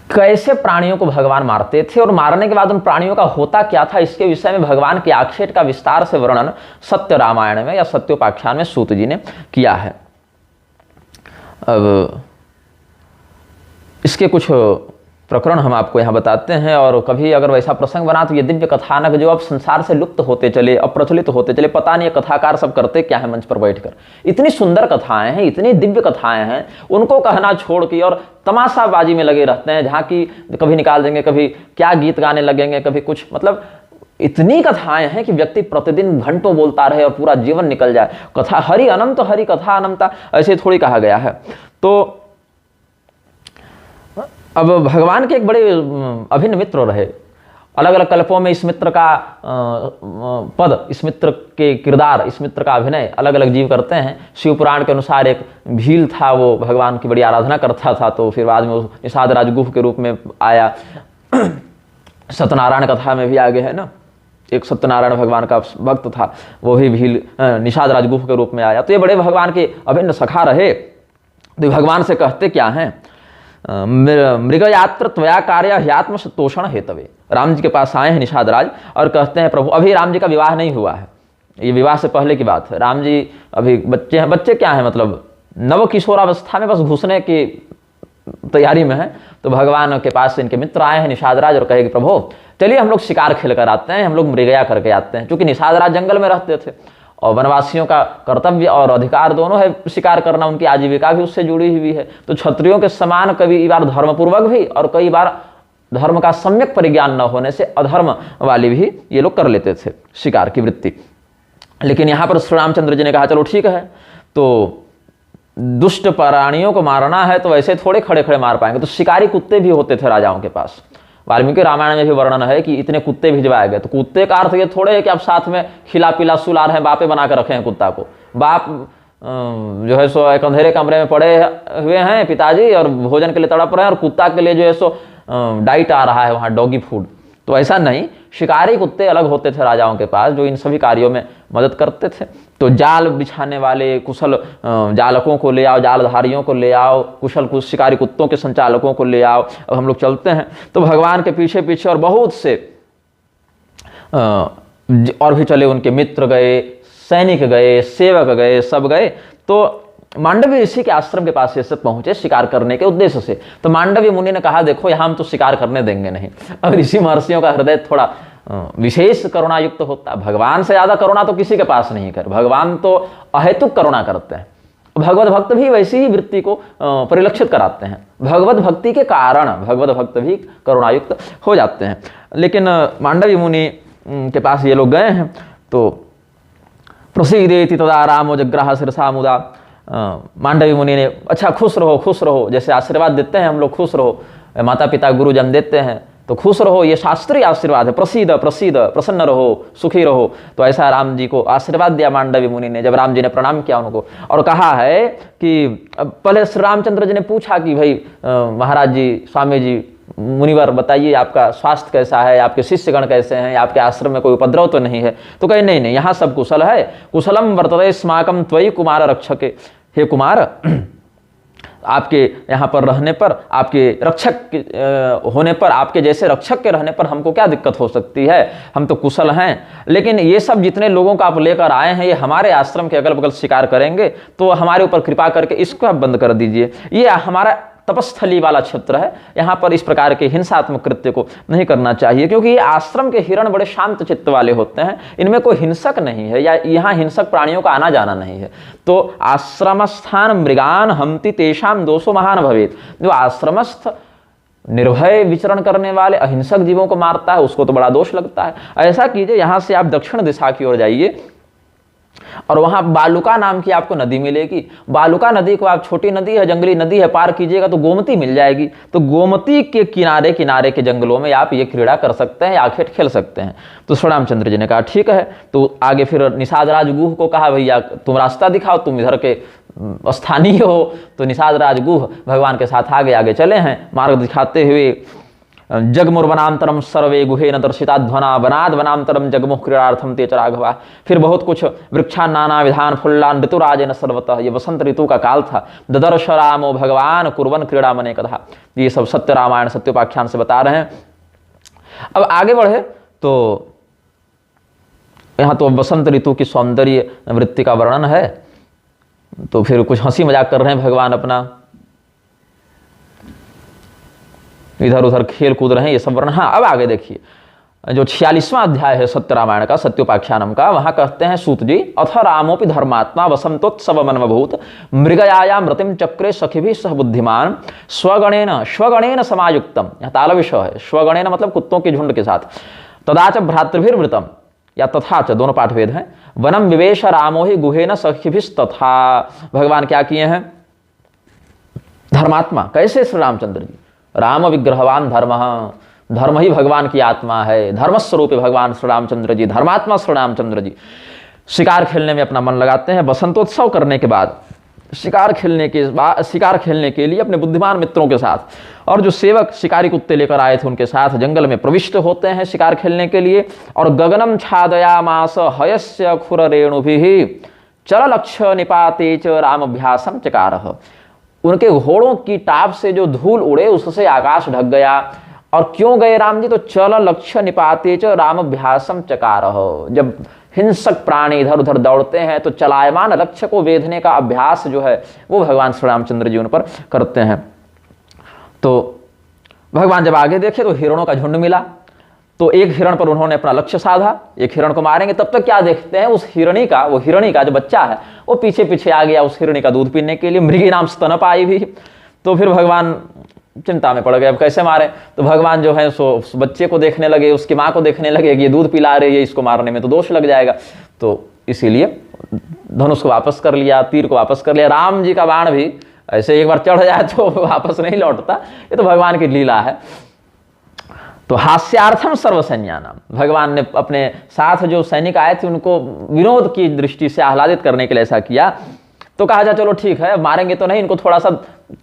कैसे प्राणियों को भगवान मारते थे और मारने के बाद उन प्राणियों का होता क्या था, इसके विषय में भगवान के आक्षेप का विस्तार से वर्णन सत्य रामायण में या सत्योपाख्यान में सूत जी ने किया है। अब इसके कुछ प्रकरण हम आपको यहाँ बताते हैं, और कभी अगर वैसा प्रसंग बना तो ये दिव्य कथानक जो अब संसार से लुप्त होते चले, अप्रचलित होते चले, पता नहीं कथाकार सब करते क्या है मंच पर बैठकर। इतनी सुंदर कथाएं हैं, इतनी दिव्य कथाएं हैं, उनको कहना छोड़ के और तमाशाबाजी में लगे रहते हैं, जहाँ की कभी निकाल देंगे, कभी क्या गीत गाने लगेंगे, कभी कुछ, मतलब इतनी कथाएं हैं कि व्यक्ति प्रतिदिन घंटों बोलता रहे और पूरा जीवन निकल जाए। कथा हरि अनंत, हरि कथा अनंता, ऐसे थोड़ी कहा गया है। तो अब भगवान के एक बड़े अभिन्न मित्र रहे। अलग अलग कल्पों में इस मित्र का पद, इस मित्र के किरदार, इस मित्र का अभिनय अलग अलग जीव करते हैं। शिव पुराण के अनुसार एक भील था, वो भगवान की बड़ी आराधना करता था, तो फिर बाद में वो निषाद राजगुह के रूप में आया। सत्यनारायण कथा में भी आगे है ना, एक सत्यनारायण भगवान का भक्त था, वो भी भील निषाद राजगुह के रूप में आया। तो ये बड़े भगवान के अभिन्न सखा रहे। तो भगवान से कहते क्या हैं, मृगयात्र त्वया कार्य ह्यात्म तोषण हेतवे। राम जी के पास आए हैं निषाद राज और कहते हैं प्रभु, अभी राम जी का विवाह नहीं हुआ है, ये विवाह से पहले की बात है। राम जी अभी बच्चे हैं। बच्चे क्या हैं, मतलब नव किशोरावस्था में बस घुसने की तैयारी में है। तो भगवान के पास इनके मित्र आए हैं निषाद राज और कहे कि प्रभु चलिए हम लोग शिकार खेल कर आते हैं, हम लोग मृगया करके आते हैं। क्योंकि निषाद राज जंगल में रहते थे और वनवासियों का कर्तव्य और अधिकार दोनों है शिकार करना, उनकी आजीविका भी उससे जुड़ी हुई है। तो क्षत्रियों के समान कई बार धर्मपूर्वक भी और कई बार धर्म का सम्यक परिज्ञान न होने से अधर्म वाली भी ये लोग कर लेते थे शिकार की वृत्ति। लेकिन यहाँ पर श्री रामचंद्र जी ने कहा चलो ठीक है, तो दुष्ट प्राणियों को मारना है तो वैसे थोड़े खड़े खड़े मार पाएंगे। तो शिकारी कुत्ते भी होते थे राजाओं के पास। वाल्मीकि रामायण में भी वर्णन है कि इतने कुत्ते भिजवाए गए। तो कुत्ते का अर्थ ये थोड़े है कि आप साथ में खिला पिला सुला रहे हैं, बापे बना कर रखे हैं कुत्ता को। बाप जो है सो एक अंधेरे कमरे में पड़े हुए हैं पिताजी और भोजन के लिए तड़प रहे हैं, और कुत्ता के लिए जो है सो डाइट आ रहा है वहाँ, डॉगी फूड। तो ऐसा नहीं, शिकारी कुत्ते अलग होते थे राजाओं के पास जो इन सभी कार्यों में मदद करते थे। तो जाल बिछाने वाले कुशल जालकों को ले आओ, जालधारियों को ले आओ, कुशल शिकारी कुत्तों के संचालकों को ले आओ। अब हम लोग चलते हैं तो भगवान के पीछे पीछे और बहुत से और भी चले, उनके मित्र गए, सैनिक गए, सेवक गए, सब गए। तो मांडवी ऋषि के आश्रम के पास ये सब पहुंचे शिकार करने के उद्देश्य से। तो मांडवी मुनि ने कहा देखो यहाँ हम तो शिकार करने देंगे नहीं। अब ऋषि महर्षियों का हृदय थोड़ा विशेष करुणा युक्त होता है। भगवान से ज़्यादा करुणा तो किसी के पास नहीं कर, भगवान तो अहेतुक करुणा करते हैं। भगवत भक्त भी वैसी ही वृत्ति को परिलक्षित कराते हैं। भगवत भक्ति के कारण भगवत भक्त भी करुणायुक्त हो जाते हैं। लेकिन मांडवी मुनि के पास ये लोग गए हैं, तो प्रसीदेति तदा रामो जग्राह शिरसा मुदा। मांडवी मुनि ने अच्छा खुश रहो, जैसे आशीर्वाद देते हैं हम लोग, खुश रहो, माता पिता गुरुजन देते हैं तो खुश रहो, ये शास्त्रीय आशीर्वाद है, प्रसीद प्रसन्न रहो, सुखी रहो। तो ऐसा राम जी को आशीर्वाद दिया मांडवी मुनि ने, जब राम जी ने प्रणाम किया उनको और कहा है कि पहले श्री रामचंद्र जी ने पूछा कि भाई महाराज जी, स्वामी जी, मुनिवर बताइए आपका स्वास्थ्य कैसा है, आपके शिष्यगण कैसे हैं, आपके आश्रम में कोई उपद्रव तो नहीं है। तो कहे नहीं यहाँ सब कुशल है, कुशलम वर्तते स्माकम त्वयि कुमार रक्षके। हे कुमार, आपके यहाँ पर रहने पर, आपके रक्षक होने पर, आपके जैसे रक्षक के रहने पर हमको क्या दिक्कत हो सकती है, हम तो कुशल हैं। लेकिन ये सब जितने लोगों को आप लेकर आए हैं, ये हमारे आश्रम के अगल बगल शिकार करेंगे, तो हमारे ऊपर कृपा करके इसको आप बंद कर दीजिए। ये हमारा तपस्थली वाला क्षेत्र है, यहाँ पर इस प्रकार के हिंसात्मक कृत्य को नहीं करना चाहिए, क्योंकि ये आश्रम के हिरण बड़े शांत चित्त वाले होते हैं, इनमें कोई हिंसक नहीं है, या यहाँ हिंसक प्राणियों का आना जाना नहीं है। तो आश्रमस्थान मृगान हमति तेषाम दोषो महान भवेत। जो आश्रमस्थ निर्भय विचरण करने वाले अहिंसक जीवों को मारता है, उसको तो बड़ा दोष लगता है। ऐसा कीजिए, यहाँ से आप दक्षिण दिशा की ओर जाइए और वहां बालुका नाम की आपको नदी मिलेगी। बालुका नदी को आप, छोटी नदी है, जंगली नदी है, पार कीजिएगा तो गोमती मिल जाएगी। तो गोमती के किनारे किनारे के जंगलों में आप ये क्रीड़ा कर सकते हैं, आखेट खेल सकते हैं। तो श्री रामचंद्र जी ने कहा ठीक है। तो आगे फिर निषाद राज गुह को कहा भैया तुम रास्ता दिखाओ, तुम इधर के स्थानीय हो। तो निषाद राज गुह भगवान के साथ आगे चले हैं मार्ग दिखाते हुए। जगमुर वनांतरम सर्वे गुहेन दर्शिताध्वना वनाद वनांतरम जगमुह क्रीड़ार्थम तेच राघवा। फिर बहुत कुछ वृक्षा नाना विधान फुल्लान ऋतुराजेन सर्वतः, ये वसंत ऋतु का काल था। ददर्श रामो भगवान कुर्वन क्रीड़ा मने कथा। ये सब सत्य रामायण सत्योपाख्यान से बता रहे हैं। अब आगे बढ़े तो यहाँ तो वसंत ऋतु की सौंदर्य वृत्ति का वर्णन है, तो फिर कुछ हंसी मजाक कर रहे हैं भगवान अपना, इधर उधर खेल कूद रहे हैं, ये सब वर्णन। हाँ, अब आगे देखिए जो 46वां अध्याय है सत्य रामायण का, सत्योपाख्यानम का, वहां कहते हैं सूत जी, अथ रामोपि धर्मात्मा वसंतोत्सव मनमभूत मृगयाया मृतिम चक्रे सखिभिः सह बुद्धिमान स्वगणेन समायुक्तम। यहाँ तालविषय है, स्वगणेन मतलब कुत्तों के झुंड के साथ। तदाच भ्रातृभिर्वृतम या तथा च, दोनों पाठवेद हैं। वनम विवेश रामो ही गुहेन सखिभिस्तथा। भगवान क्या किए हैं, धर्मात्मा। कैसे श्री रामचंद्र जी, राम विग्रहवान धर्म ही भगवान की आत्मा है, धर्मस्वरूप भगवान श्री रामचंद्र जी, धर्मात्मा श्री रामचंद्र जी। शिकार खेलने में अपना मन लगाते हैं। बसंतोत्सव करने के बाद शिकार खेलने के लिए अपने बुद्धिमान मित्रों के साथ, और जो सेवक शिकारी कुत्ते लेकर आए थे उनके साथ जंगल में प्रविष्ट होते हैं शिकार खेलने के लिए। और गगनम छादयामास हयस्य खुररेणुभिः चललक्ष्य निपाते च रामभ्यासम चकारः। उनके घोड़ों की टाप से जो धूल उड़े उससे आकाश ढक गया। और क्यों गए राम जी, तो चल लक्ष्य निपाते च रामभ्यासम चकारः। जब हिंसक प्राणी इधर उधर दौड़ते हैं तो चलायमान लक्ष्य को वेधने का अभ्यास जो है वो भगवान श्री रामचंद्र जी उन पर करते हैं। तो भगवान जब आगे देखे तो हिरणों का झुंड मिला, तो एक हिरण पर उन्होंने अपना लक्ष्य साधा, एक हिरण को मारेंगे। तब तक क्या देखते हैं, उस हिरणी का जो बच्चा है वो पीछे पीछे आ गया उस हिरणी का दूध पीने के लिए। मृगी नाम स्तनपायी भी। तो फिर भगवान चिंता में पड़ गए, अब कैसे मारे। तो भगवान जो है सो उस बच्चे को देखने लगे, उसकी माँ को देखने लगे कि ये दूध पिला रही है, इसको मारने में तो दोष लग जाएगा। तो इसीलिए धनुष को वापस कर लिया, तीर को वापस कर लिया। राम जी का बाण भी ऐसे एक बार चढ़ जाए तो वापस नहीं लौटता, ये तो भगवान की लीला है। तो हास्यार्थम सर्वसैन्यानाम, भगवान ने अपने साथ जो सैनिक आए थे उनको विनोद की दृष्टि से आह्लादित करने के लिए ऐसा किया। तो कहा जा चलो ठीक है, मारेंगे तो नहीं, इनको थोड़ा सा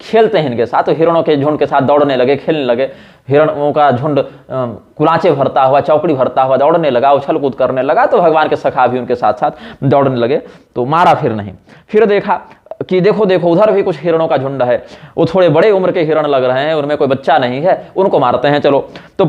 खेलते हैं इनके साथ। तो हिरणों के झुंड के साथ दौड़ने लगे, खेलने लगे। हिरणों का झुंड कुलाचे भरता हुआ, चौकड़ी भरता हुआ दौड़ने लगा, उछल कूद करने लगा। तो भगवान के सखा भी उनके साथ साथ दौड़ने लगे। तो मारा फिर नहीं, फिर देखा कि देखो उधर भी कुछ हिरणों का झुंड है, वो थोड़े बड़े उम्र के हिरण लग रहे हैं, उनमें कोई बच्चा नहीं है, उनको मारते हैं चलो। तो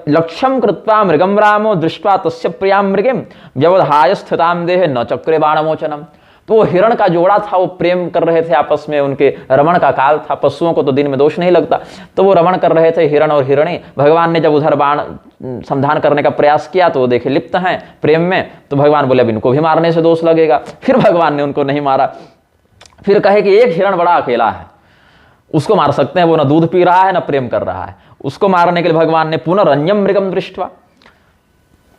लक्ष्यम कृत्वा मृगम रामो दृष्ट्वा तस्य प्रियां मृगिम व्यवधाय स्थितां देहे न चक्रे बाणमोचनम। तो वो हिरण का जोड़ा था, वो प्रेम कर रहे थे आपस में, उनके रमण का काल था, पशुओं को तो दिन में दोष नहीं लगता, तो वो रमण कर रहे थे हिरण और हिरणी। भगवान ने जब उधर बाण समाधान करने का प्रयास किया तो वो देखे लिप्त हैं प्रेम में, तो भगवान बोले अब इनको भी मारने से दोष लगेगा। फिर भगवान ने उनको नहीं मारा। फिर कहे कि एक हिरण बड़ा अकेला है, उसको मार सकते हैं, वो ना दूध पी रहा है ना प्रेम कर रहा है। उसको मारने के लिए भगवान ने पुनरन्यम मृगम दृष्टवा,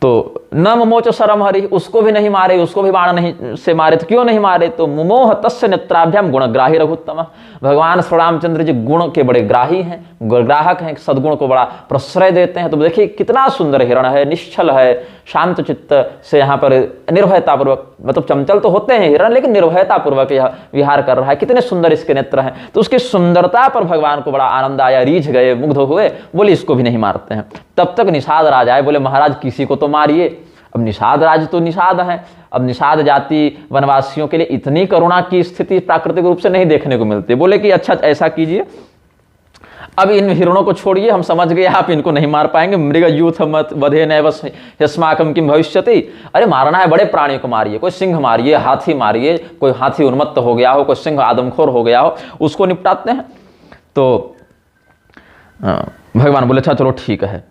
तो न मुमोच शरम हरि, उसको भी नहीं मारे, उसको भी बाण नहीं से मारे। तो क्यों नहीं मारे? तो मुमोह तस्य नेत्राभ्याम गुणग्राही रघुत्तम, भगवान श्री रामचंद्र जी गुण के बड़े ग्राही हैं, ग्राहक हैं, सद्गुण को बड़ा प्रश्रय देते हैं। तो देखिए कितना सुंदर हिरण है, निश्चल है, शांत चित्त से यहाँ पर निर्भयतापूर्वक, मतलब चंचल तो होते हैं हिरण लेकिन निर्भयतापूर्वक यह विहार कर रहा है। कितने सुंदर इसके नेत्र हैं। तो उसकी सुंदरता पर भगवान को बड़ा आनंद आया, रीझ गए, मुग्ध हुए, बोले इसको भी नहीं मारते हैं। तब तक निषाद राज आए, बोले महाराज किसी को तो मारिए। अब निषाद राज तो निषाद है, अब निषाद जाति वनवासियों के लिए इतनी करुणा की स्थिति प्राकृतिक रूप से नहीं देखने को मिलती। बोले कि अच्छा ऐसा कीजिए, अब इन हिरणों को छोड़िए, हम समझ गए आप इनको नहीं मार पाएंगे। मृग यूथ मत वधे नैवस यस्माकं किम भविष्यति, अरे मारना है बड़े प्राणी को मारिए, कोई सिंह मारिए, हाथी मारिए, कोई हाथी उन्मत्त हो गया हो, कोई सिंह आदमखोर हो गया हो, उसको निपटाते हैं। तो भगवान बोले अच्छा चलो ठीक है।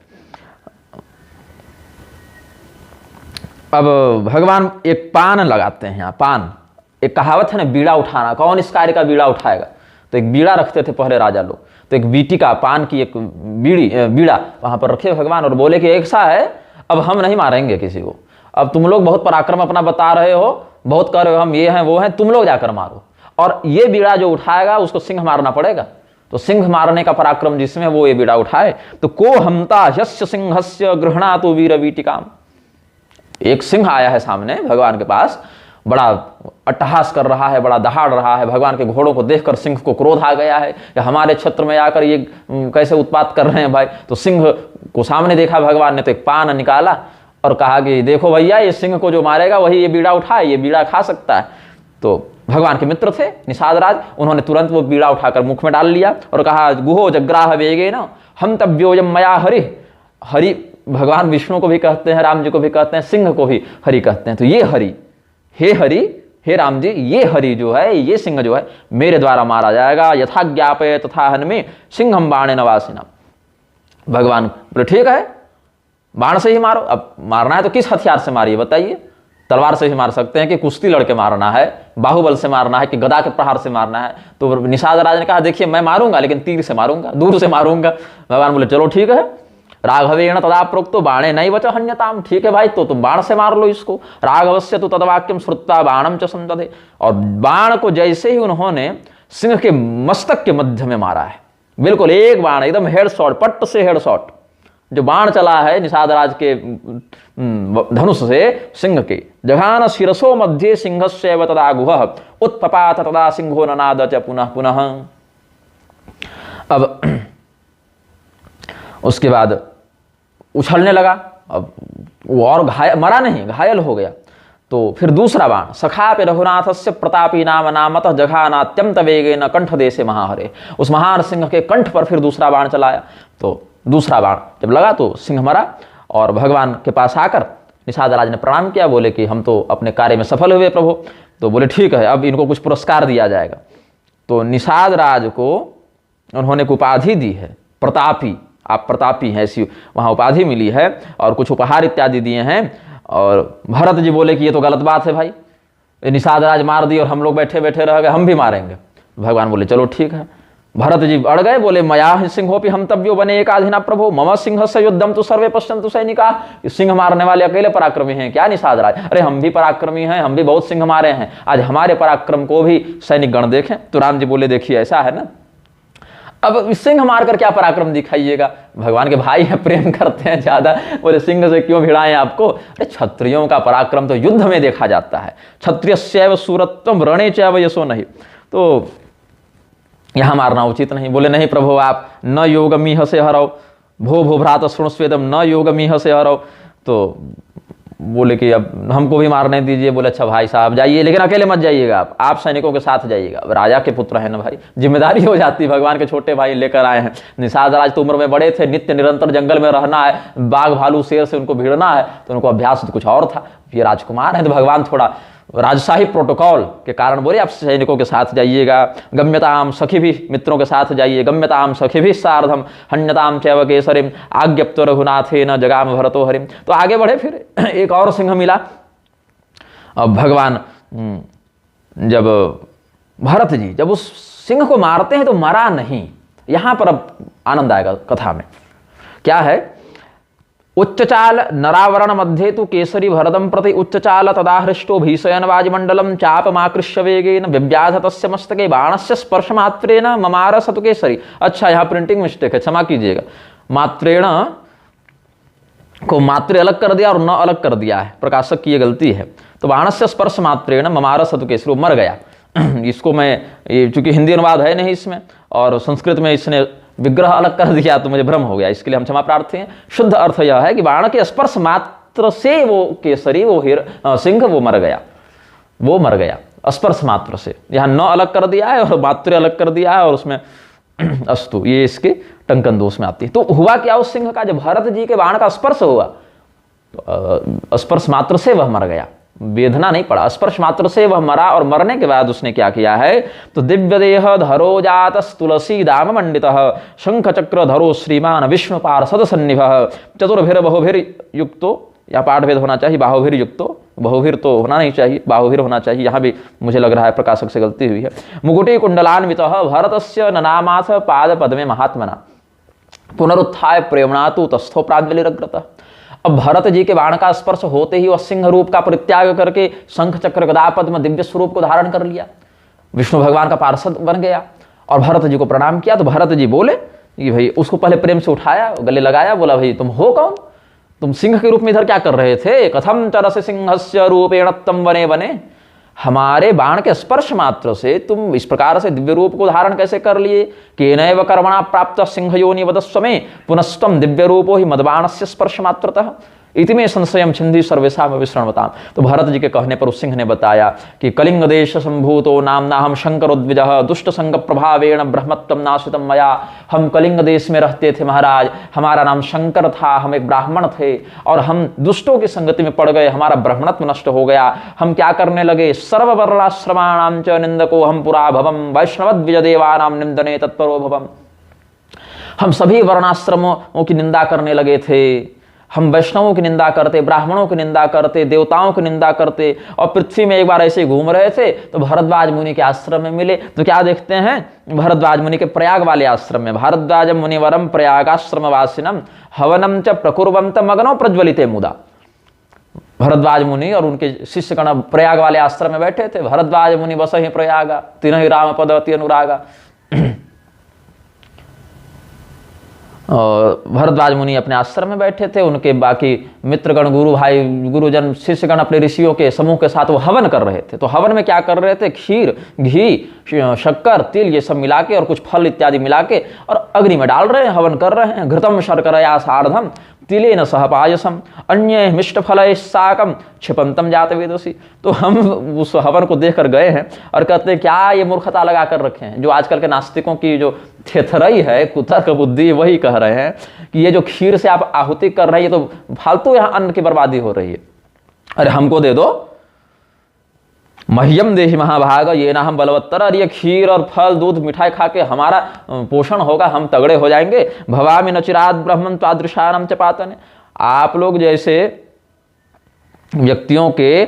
अब भगवान एक पान लगाते हैं यहाँ, पान, एक कहावत है ना बीड़ा उठाना, कौन इस कार्य का बीड़ा उठाएगा। तो एक बीड़ा रखते थे पहले राजा लोग, तो एक बीटी का पान की एक बीड़ा वहां पर रखे भगवान और बोले कि ऐसा है अब हम नहीं मारेंगे किसी को, अब तुम लोग बहुत पराक्रम अपना बता रहे हो, बहुत कर रहे हो, हम ये हैं वो हैं, तुम लोग जाकर मारो, और ये बीड़ा जो उठाएगा उसको सिंह मारना पड़ेगा। तो सिंह मारने का पराक्रम जिसमें वो ये बीड़ा उठाए। तो को हमता यस्य सिंहस्य गृह्णातु वीर वीटिकाम, एक सिंह आया है सामने भगवान के पास, बड़ा अट्टहास कर रहा है, बड़ा दहाड़ रहा है। भगवान के घोड़ों को देखकर सिंह को क्रोध आ गया है कि हमारे क्षेत्र में आकर ये कैसे उत्पात कर रहे हैं भाई। तो सिंह को सामने देखा भगवान ने, तो एक पान निकाला और कहा कि देखो भैया ये सिंह को जो मारेगा वही ये बीड़ा उठाए, ये बीड़ा खा सकता है। तो भगवान के मित्र थे निषाद राज, उन्होंने तुरंत वो बीड़ा उठाकर मुख में डाल लिया और कहा गुहो जग्राह वेगे न हम तब्योजम मया हरि। हरि भगवान विष्णु को भी कहते हैं, राम जी को भी कहते हैं, सिंह को भी हरि कहते हैं। तो ये हरि, हे हरि, हे राम जी, ये हरि जो है, ये सिंह जो है मेरे द्वारा मारा जाएगा। यथा ज्ञापय तथा हनमे सिंहम बाणे नवासिना। भगवान बोले ठीक है बाण से ही मारो। अब मारना है तो किस हथियार से मारिए बताइए। तलवार से ही मार सकते हैं कि कुश्ती लड़के मारना है, बाहुबल से मारना है कि गदा के प्रहार से मारना है। तो निषाद राज ने कहा देखिए मैं मारूंगा लेकिन तीर से मारूंगा, दूर से मारूंगा। भगवान बोले चलो ठीक है। राघवेण तदा प्रोक्तो बाणे नहीं वच हन्यताम, ठीक है भाई तो तुम बाण से मार लो इसको। राघवस्य तो तदवाक्यम श्रुत्वा बाणम च संदधे, और बाण को जैसे ही उन्होंने सिंह के मस्तक के मध्य में मारा है, बिल्कुल एक बाण एकदम हेड शॉट, पट्ट से हेड शॉट जो बाण चला है निषाद राज के धनुष से सिंह के। जघान शिरसो मध्य सिंहस्यैव तदा गुहः उत्पपात तदा सिंहो ननाद च पुनः पुनः। अब उसके बाद उछलने लगा, अब वो और घायल, मरा नहीं घायल हो गया। तो फिर दूसरा बाण सखापि रघुनाथस्य प्रतापी नाम नामतः जघानात्यंत वेगेन कंठ देशे महाहरे, उस महान सिंह के कंठ पर फिर दूसरा बाण चलाया। तो दूसरा बाण जब लगा तो सिंह मरा और भगवान के पास आकर निषाद राज ने प्रणाम किया, बोले कि हम तो अपने कार्य में सफल हुए प्रभु। तो बोले ठीक है अब इनको कुछ पुरस्कार दिया जाएगा। तो निषाद राज को उन्होंने एक उपाधि दी है प्रतापी, आप प्रतापी हैं ऐसी वहाँ उपाधि मिली है और कुछ उपहार इत्यादि दिए हैं। और भरत जी बोले कि ये तो गलत बात है भाई, निषाद राज मार दी और हम लोग बैठे बैठे रह गए, हम भी मारेंगे। भगवान बोले चलो ठीक है। भरत जी अड़ गए, बोले मया सिंहोपि हम तब्यो बने एकाधिना प्रभु मम सिंह से युद्धम तो सर्वे पश्यन्तु सैनिका। सिंह मारने वाले अकेले पराक्रमी हैं क्या निषाद राज? अरे हम भी पराक्रमी हैं, हम भी बहुत सिंह मारे हैं, आज हमारे पराक्रम को भी सैनिक गण देखें। तो राम जी बोले देखिए ऐसा है ना, अब सिंह मारकर क्या पराक्रम दिखाइएगा, भगवान के भाई हैं, प्रेम करते हैं ज्यादा, बोले सिंह से क्यों भिड़ाएं आपको। अरे क्षत्रियों का पराक्रम तो युद्ध में देखा जाता है, क्षत्रियस्यैव शूरत्वम रणे चैव यशो नहीं, तो यहाँ मारना उचित नहीं। बोले नहीं प्रभु आप न योगमीह से हरौ भो भो भ्रात श्रृणुस्वेदम न योगमीह से हरौ। तो बोले कि अब हमको भी मारने दीजिए। बोले अच्छा भाई साहब जाइए लेकिन अकेले मत जाइएगा, आप सैनिकों के साथ जाइएगा, राजा के पुत्र है ना भाई, जिम्मेदारी हो जाती, भगवान के छोटे भाई लेकर आए हैं। निषाद राज तो उम्र में बड़े थे, नित्य निरंतर जंगल में रहना है, बाघ भालू शेर से उनको भिड़ना है, तो उनको अभ्यास तो कुछ और था, ये राजकुमार है तो भगवान थोड़ा राजशाही प्रोटोकॉल के कारण बोले आप सैनिकों के साथ जाइएगा। गम्यताम सखी भी, मित्रों के साथ जाइए। गम्यताम सखी भी सार्धम हन्यताम चैव केसरिम आज्ञप्तो रघुनाथे न जगाम भरतो हरिम। तो आगे बढ़े, फिर एक और सिंह मिला। अब भगवान जब भरत जी जब उस सिंह को मारते हैं तो मरा नहीं। यहां पर अब आनंद आएगा कथा में। क्या है? उच्चचाल नरावरण मध्ये तु केसरी भरतम प्रति उच्चचाल तदाहृष्टो भीषयन वाजिमंडलम चापमाकृष्य वेगेन व्यव्याध तस्य मस्तके बाणस्य स्पर्श मात्रेण ममार सतु केसरी। अच्छा, यहाँ प्रिंटिंग मिस्टेक है, क्षमा कीजिएगा। मात्रेण को मात्रे अलग कर दिया और न अलग कर दिया है, प्रकाशक की ये गलती है। तो बाणस्य स्पर्श मात्रेण ममार सतु केसरी, वो मर गया। इसको मैं, चूंकि हिंदी अनुवाद है नहीं इसमें और संस्कृत में इसने विग्रह अलग कर दिया तो मुझे भ्रम हो गया, इसके लिए हम क्षमा प्रार्थी हैं। शुद्ध अर्थ यह है कि बाण के स्पर्श मात्र से वो केसरी, वो सिंह वो मर गया, वो मर गया स्पर्श मात्र से। यहाँ न अलग कर दिया है और मात्र अलग कर दिया है और उसमें अस्तु, ये इसके टंकन दोष में आती है। तो हुआ क्या उस सिंह का? जब भरत जी के बाण का स्पर्श हुआ तो स्पर्श मात्र से वह मर गया, वेदना नहीं पड़ा, स्पर्श मात्र से वह मरा। और मरने के बाद उसने क्या किया है? तो दिव्य देह धरो जातस तुलसी दाम मंडित शंख चक्र धरो श्रीमान विष्णु पार्षद सन्निभ चतुर्भिर बहुभिर युक्तो, या पाठ भेद होना चाहिए बाहुभिर युक्तो, बहुभिर तो होना नहीं चाहिए, बाहुभिर होना चाहिए। यहाँ भी मुझे लग रहा है प्रकाशक से गलती हुई है। मुकुटी कुंडलान्वित भरतस्य ननामाथ पाद पद्मे महात्मना पुनरुत्थाय प्रेमणा तु तस्थो प्राद्बलिरग्रतः। अब भरत जी के बाण का स्पर्श होते ही वह सिंह रूप का परित्याग करके शंख चक्र गदा पद्म दिव्य स्वरूप को धारण कर लिया, विष्णु भगवान का पार्षद बन गया और भरत जी को प्रणाम किया। तो भरत जी बोले कि भाई, उसको पहले प्रेम से उठाया, गले लगाया, बोला भाई तुम हो कौन? तुम सिंह के रूप में इधर क्या कर रहे थे? कथम चरस सिंहस्य रूपेण तम वने वने, हमारे बाण के स्पर्श मात्र से तुम इस प्रकार से दिव्य रूप को धारण कैसे कर लिए? केनैव कर्मणा प्राप्त सिंह योनि वदस्व में पुनस्तम दिव्य रूपो ही मदबाणस्य स्पर्श मात्रतः इति में संशयम छिंदी सर्वेशाम विश्रणवताम। तो भरत जी के कहने पर उस सिंह ने बताया कि कलिंग देश संभूतो नामना हम शंकरोद्विजः दुष्ट संग प्रभावेण ब्रह्मत्वम नाशितम मया। हम कलिंग देश में रहते थे महाराज, हमारा नाम शंकर था, हम एक ब्राह्मण थे और हम दुष्टों की संगति में पड़ गए, हमारा ब्राह्मणत्व नष्ट हो गया। हम क्या करने लगे? सर्ववर्णाश्रमाणाम च निंदको हम पुरा भवम वैष्णवद्विज देवानाम निंदने तत्परो भवम। हम सभी वर्णाश्रमों की निंदा करने लगे थे, हम वैष्णवों की निंदा करते, ब्राह्मणों की निंदा करते, देवताओं की निंदा करते। और पृथ्वी में एक बार ऐसे घूम रहे थे तो भरद्वाज मुनि के आश्रम में मिले। तो क्या देखते हैं? भरद्वाज मुनि के प्रयाग वाले आश्रम में, भारद्वाज मुनिवरम प्रयागाश्रम वासिनम हवनम च प्रकुर्वंत मगनो प्रज्वलिते मुदा। भरद्वाज मुनि और उनके शिष्यगण प्रयाग वाले आश्रम में बैठे थे। भरद्वाज मुनि बस ही प्रयागा तीन ही राम पद अति अनुरागा। और भरद्वाज मुनि अपने आश्रम में बैठे थे, उनके बाकी मित्रगण, गुरु भाई, गुरुजन, शिष्यगण अपने ऋषियों के समूह के साथ वो हवन कर रहे थे। तो हवन में क्या कर रहे थे? खीर, घी, शक्कर, तिल ये सब मिला के और कुछ फल इत्यादि मिला के और अग्नि में डाल रहे हैं, हवन कर रहे हैं। घृतम शर्करया सार्धम तिलेन सह पायसम अन्य मिष्ट फल साकम क्षिपंतम जात वेदसी। तो हम उस हवन को देखकर गए हैं और कहते हैं क्या ये मूर्खता लगा कर रखे हैं। जो आजकल के नास्तिकों की जो थेथरई है, कुतर्क बुद्धि, वही कह रहे हैं कि ये जो खीर से आप आहुति कर रहे हैं ये तो फालतू यहाँ अन्न की बर्बादी हो रही है। अरे हमको दे दो, मह्यम देहि महाभाग ये ना हम बलवत्तर। अरे ये खीर और फल दूध मिठाई खा के हमारा पोषण होगा, हम तगड़े हो जाएंगे। भवामि नचिरात ब्रह्मन तादृशानम च पातन। आप लोग जैसे व्यक्तियों के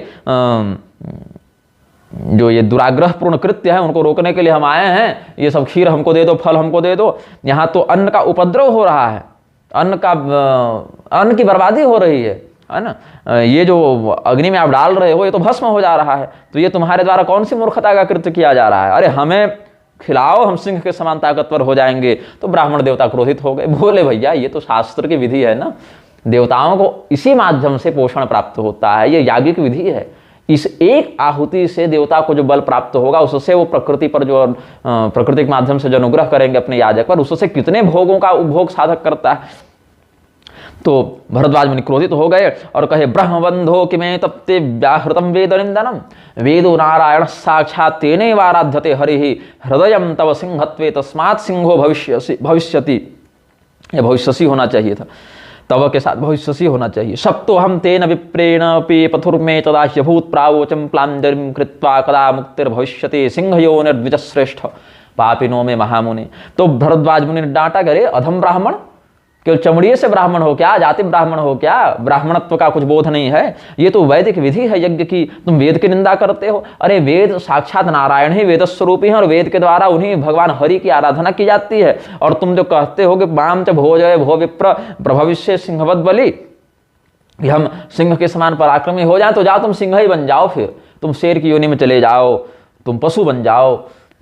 जो ये दुराग्रहपूर्ण कृत्य है उनको रोकने के लिए हम आए हैं। ये सब खीर हमको दे दो, फल हमको दे दो। यहाँ तो अन्न का उपद्रव हो रहा है, अन्न की बर्बादी हो रही है ना। ये जो अग्नि में आप डाल रहे हो ये तो भस्म हो जा रहा है। तो ये तुम्हारे द्वारा कौन सी मूर्खता का कृत्य किया जा रहा है? अरे हमें खिलाओ, हम सिंह के समान ताकतवर हो जाएंगे। तो ब्राह्मण देवता क्रोधित हो गए, बोले भैया ये तो शास्त्र की विधि है ना, देवताओं को इसी माध्यम से पोषण प्राप्त होता है, ये याज्ञिक विधि है। इस एक आहुति से देवता को जो बल प्राप्त होगा उससे वो प्रकृति पर जो प्रकृति के माध्यम से जो अनुग्रह करेंगे अपने याजक पर, उससे कितने भोगों का उपभोग साधक करता है। तो भरद्वाज मुनि क्रोधित हो गए और कहे ब्रह्मबंधो किमे तप्ते व्याहृतम वेद निंदनम वेदो नारायण साक्षात तेने वाराध्यते हरि हृदयम तव सिंहत्वे तस्मात् सिंहो भविष्यति। यह भविष्यसी होना चाहिए था। तव के साथ भविष्यसी होना चाहिए। सप्तो हम तेन विप्रेण पे पथुर्मे तदाश्य भूत प्रावोचम प्लांजलिम कृत्वा कदा मुक्तिर्भविष्यति सिंहयो निर्द्विजश्रेष्ठ पापिनो में महामुनि। तो भरद्वाज मुनि ने डांटा, करे अधम ब्राह्मण, केवल चमड़िए से ब्राह्मण हो क्या, जाति ब्राह्मण हो क्या, ब्राह्मणत्व का कुछ बोध नहीं है, ये तो वैदिक विधि है यज्ञ की, तुम वेद की निंदा करते हो। अरे वेद साक्षात नारायण ही वेद स्वरूपी हैं और वेद के द्वारा उन्हीं भगवान हरि की आराधना की जाती है। और तुम जो कहते हो कि बाम च भोजय भो विप्र प्रभविष्य सिंहवद बलि, कि हम सिंह के समान पराक्रमी हो जाए, तो जाओ तुम सिंह ही बन जाओ, फिर तुम शेर की योनि में चले जाओ, तुम पशु बन जाओ।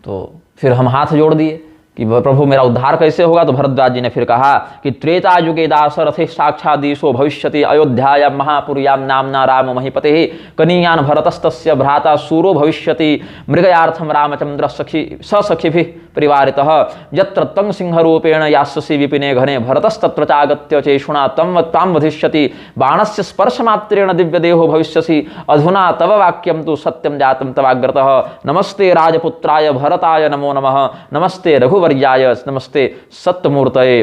तो फिर हम हाथ जोड़ दिए कि प्रभु मेरा उद्धार कैसे होगा। तो भरद्वाज जी ने फिर कहा कि त्रेता युगे दासरथे साक्षादीशो भविष्यति अयोध्यायां महापुर्यां नाम्ना राम महीपते कनीयान भरतस्तस्य भ्राता सूरो भविष्यति मृगयार्थम रामचंद्र सखिभिः परिवारितः यत्र त्वं सिंहरूपेण यास्यसि विपिने घने भरतस्तत्र चागत्य चेषुणा त्वां वधिष्यति बाणस्य स्पर्शमात्रेण दिव्यदेहो भविष्यसि अधुना तव वाक्यं तु सत्यं जातं तवाग्रतः नमस्ते राजपुत्राय भरताय नमो नमः नमस्ते रघुवर्याय नमस्ते सत्यमूर्तये।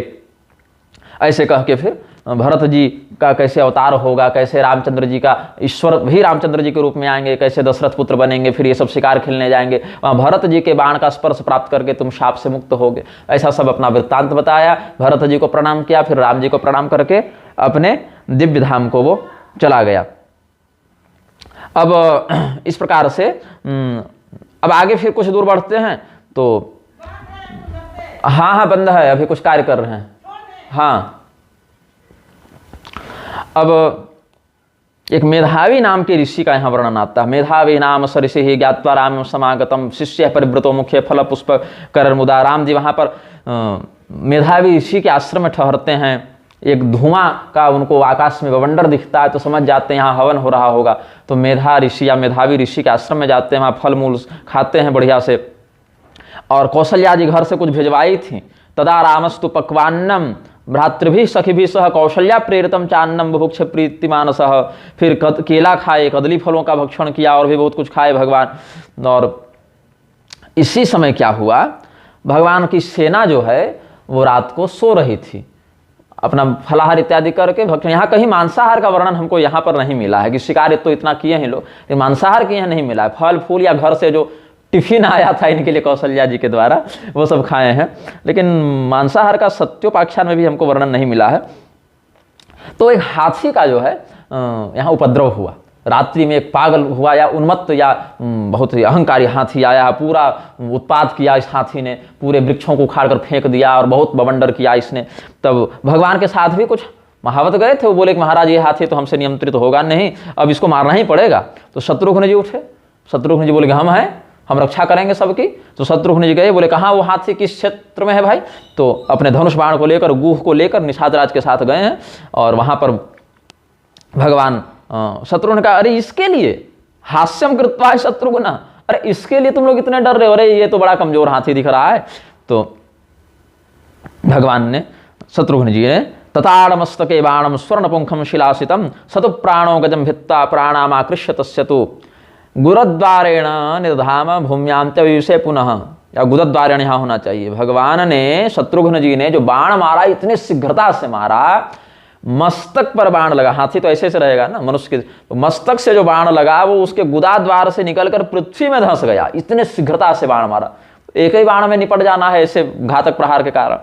ऐसे कह के फिर भरत जी का कैसे अवतार होगा, कैसे रामचंद्र जी का ईश्वर भी रामचंद्र जी के रूप में आएंगे, कैसे दशरथ पुत्र बनेंगे, फिर ये सब शिकार खेलने जाएंगे, वहाँ भरत जी के बाण का स्पर्श प्राप्त करके तुम शाप से मुक्त होगे। ऐसा सब अपना वृत्तांत बताया, भरत जी को प्रणाम किया, फिर राम जी को प्रणाम करके अपने दिव्य धाम को वो चला गया। अब इस प्रकार से अब आगे फिर कुछ दूर बढ़ते हैं तो हाँ बंद है, अभी कुछ कार्य कर रहे हैं। हाँ, अब एक मेधावी नाम के ऋषि का यहाँ वर्णन आता है। मेधावी नाम स ऋषि ज्ञात्वा राम समागतम शिष्य परिव्रतो मुख्य फल पुष्प कर मुदा। राम जी वहाँ पर मेधावी ऋषि के आश्रम में ठहरते हैं। एक धुआं का उनको आकाश में बवंडर दिखता है तो समझ जाते हैं यहाँ हवन हो रहा होगा। तो मेधा ऋषि या मेधावी ऋषि के आश्रम में जाते हैं, वहाँ फल मूल खाते हैं बढ़िया से। और कौशल्या जी घर से कुछ भिजवाई थी। तदा रामस्तु पक्वान्नम भ्रातृभि सखिभि सह कौशल्या प्रेरितम चान्नम बुभुक्ष प्रीतिमानसः। फिर केला खाए, कदली फलों का भक्षण किया और भी बहुत कुछ खाए भगवान। और इसी समय क्या हुआ, भगवान की सेना जो है वो रात को सो रही थी, अपना फलाहार इत्यादि करके भक्षण। यहाँ कहीं मांसाहार का वर्णन हमको यहाँ पर नहीं मिला है कि शिकार तो इतना किए हैं लोग, लेकिन मांसाहार के यहाँ नहीं मिला है। फल फूल या घर से जो टिफिन आया था इनके लिए कौशल्या जी के द्वारा वो सब खाए हैं, लेकिन मांसाहार का सत्योपाख्यान में भी हमको वर्णन नहीं मिला है। तो एक हाथी का जो है यहाँ उपद्रव हुआ। रात्रि में एक पागल हुआ या उन्मत्त या बहुत ही अहंकारी हाथी आया, पूरा उत्पात किया इस हाथी ने, पूरे वृक्षों को उखाड़ कर फेंक दिया और बहुत बवंडर किया इसने। तब भगवान के साथ भी कुछ महावत गए थे, वो बोले कि महाराज ये हाथी तो हमसे नियंत्रित होगा नहीं, अब इसको मारना ही पड़ेगा। तो शत्रुघ्न जी उठे, शत्रुघ्न जी बोले कि हम हैं, हम रक्षा करेंगे सबकी। तो शत्रुघ्न जी गए, बोले कहाँ वो हाथी किस क्षेत्र में है भाई। तो अपने धनुष बाण को लेकर, गुह को लेकर निषाद राज के साथ गए हैं और वहाँ पर भगवान शत्रुघ्न का, अरे इसके लिए हास्यम कृत्वा है शत्रुघ्न, अरे इसके लिए तुम लोग इतने डर रहे हो, अरे ये तो बड़ा कमजोर हाथी दिख रहा है। तो भगवान ने, शत्रुघ्न जी ने तताड़मस्तके बाणम स्वर्णपुंखम शिलासितम सतु प्राणो गजम भित्ता प्राणामाकृष्य तस्यतु गुरुद्वारेण निर्धाम भूम्यांत्यविषे पुनः, या गुरुद्वारेण यहाँ होना चाहिए। भगवान ने, शत्रुघ्न जी ने जो बाण मारा इतने शीघ्रता से मारा, मस्तक पर बाण लगा। हाथी तो ऐसे से रहेगा ना मनुष्य के, तो मस्तक से जो बाण लगा वो उसके गुदा द्वार से निकलकर पृथ्वी में धंस गया। इतने शीघ्रता से बाण मारा, एक ही बाण में निपट जाना है ऐसे घातक प्रहार के कारण।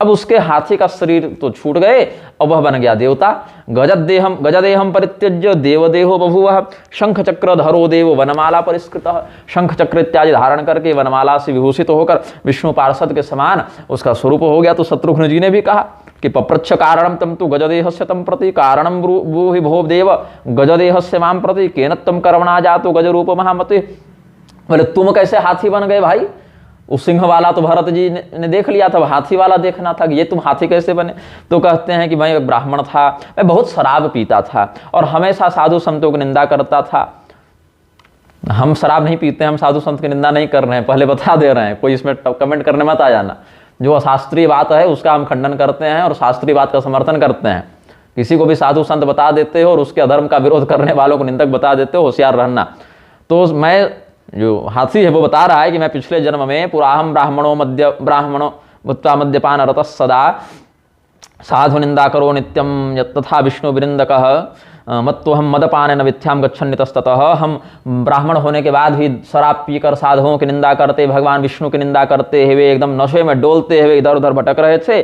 अब उसके हाथी का शरीर तो छूट गए और वह बन गया देवता। गजदेहम परित्यज्य देवदेहो बभुवः शंख चक्र धरो देव वनमाला परिष्कृतः। शंख चक्र इत्यादि धारण करके वनमाला से विभूषित होकर विष्णु पार्षद के समान उसका स्वरूप हो गया। तो शत्रुघ्न जी ने भी कहा कि पप्रच्छ कारणम तम तु गजदेहस्य तम प्रति कारणम ब्रूहि भो देव गजदेहस्य माम प्रति केन तम कर्मणा जातो गजरूप महामते। बोले तुम कैसे हाथी बन गए भाई, उस सिंह वाला तो भरत जी ने देख लिया था, हाथी वाला देखना था कि ये तुम हाथी कैसे बने। तो कहते हैं कि मैं एक ब्राह्मण था, मैं बहुत शराब पीता था और हमेशा साधु संतों की निंदा करता था। हम शराब नहीं पीते, हम साधु संत की निंदा नहीं कर रहे हैं, पहले बता दे रहे हैं, कोई इसमें कमेंट करने मत आ जाना। जो अशास्त्रीय बात है उसका हम खंडन करते हैं और शास्त्रीय बात का समर्थन करते हैं। किसी को भी साधु संत बता देते हो और उसके अधर्म का विरोध करने वालों को निंदक बता देते हो, होशियार रहना। तो मैं, जो हाथी है वो बता रहा है कि मैं पिछले जन्म में पुराहम ब्राह्मणों मद्यपान रत सदा साधु निंदा करो नित्यम यत्तथा विष्णु वृंदकः मत्तो हम मदपान न विथ्याम गच्छन्नितस्ततः। हम ब्राह्मण होने के बाद भी शराब पीकर साधुओं की निंदा करते, भगवान विष्णु की निंदा करते हुए एकदम नशे में डोलते हुए इधर उधर भटक रहे थे।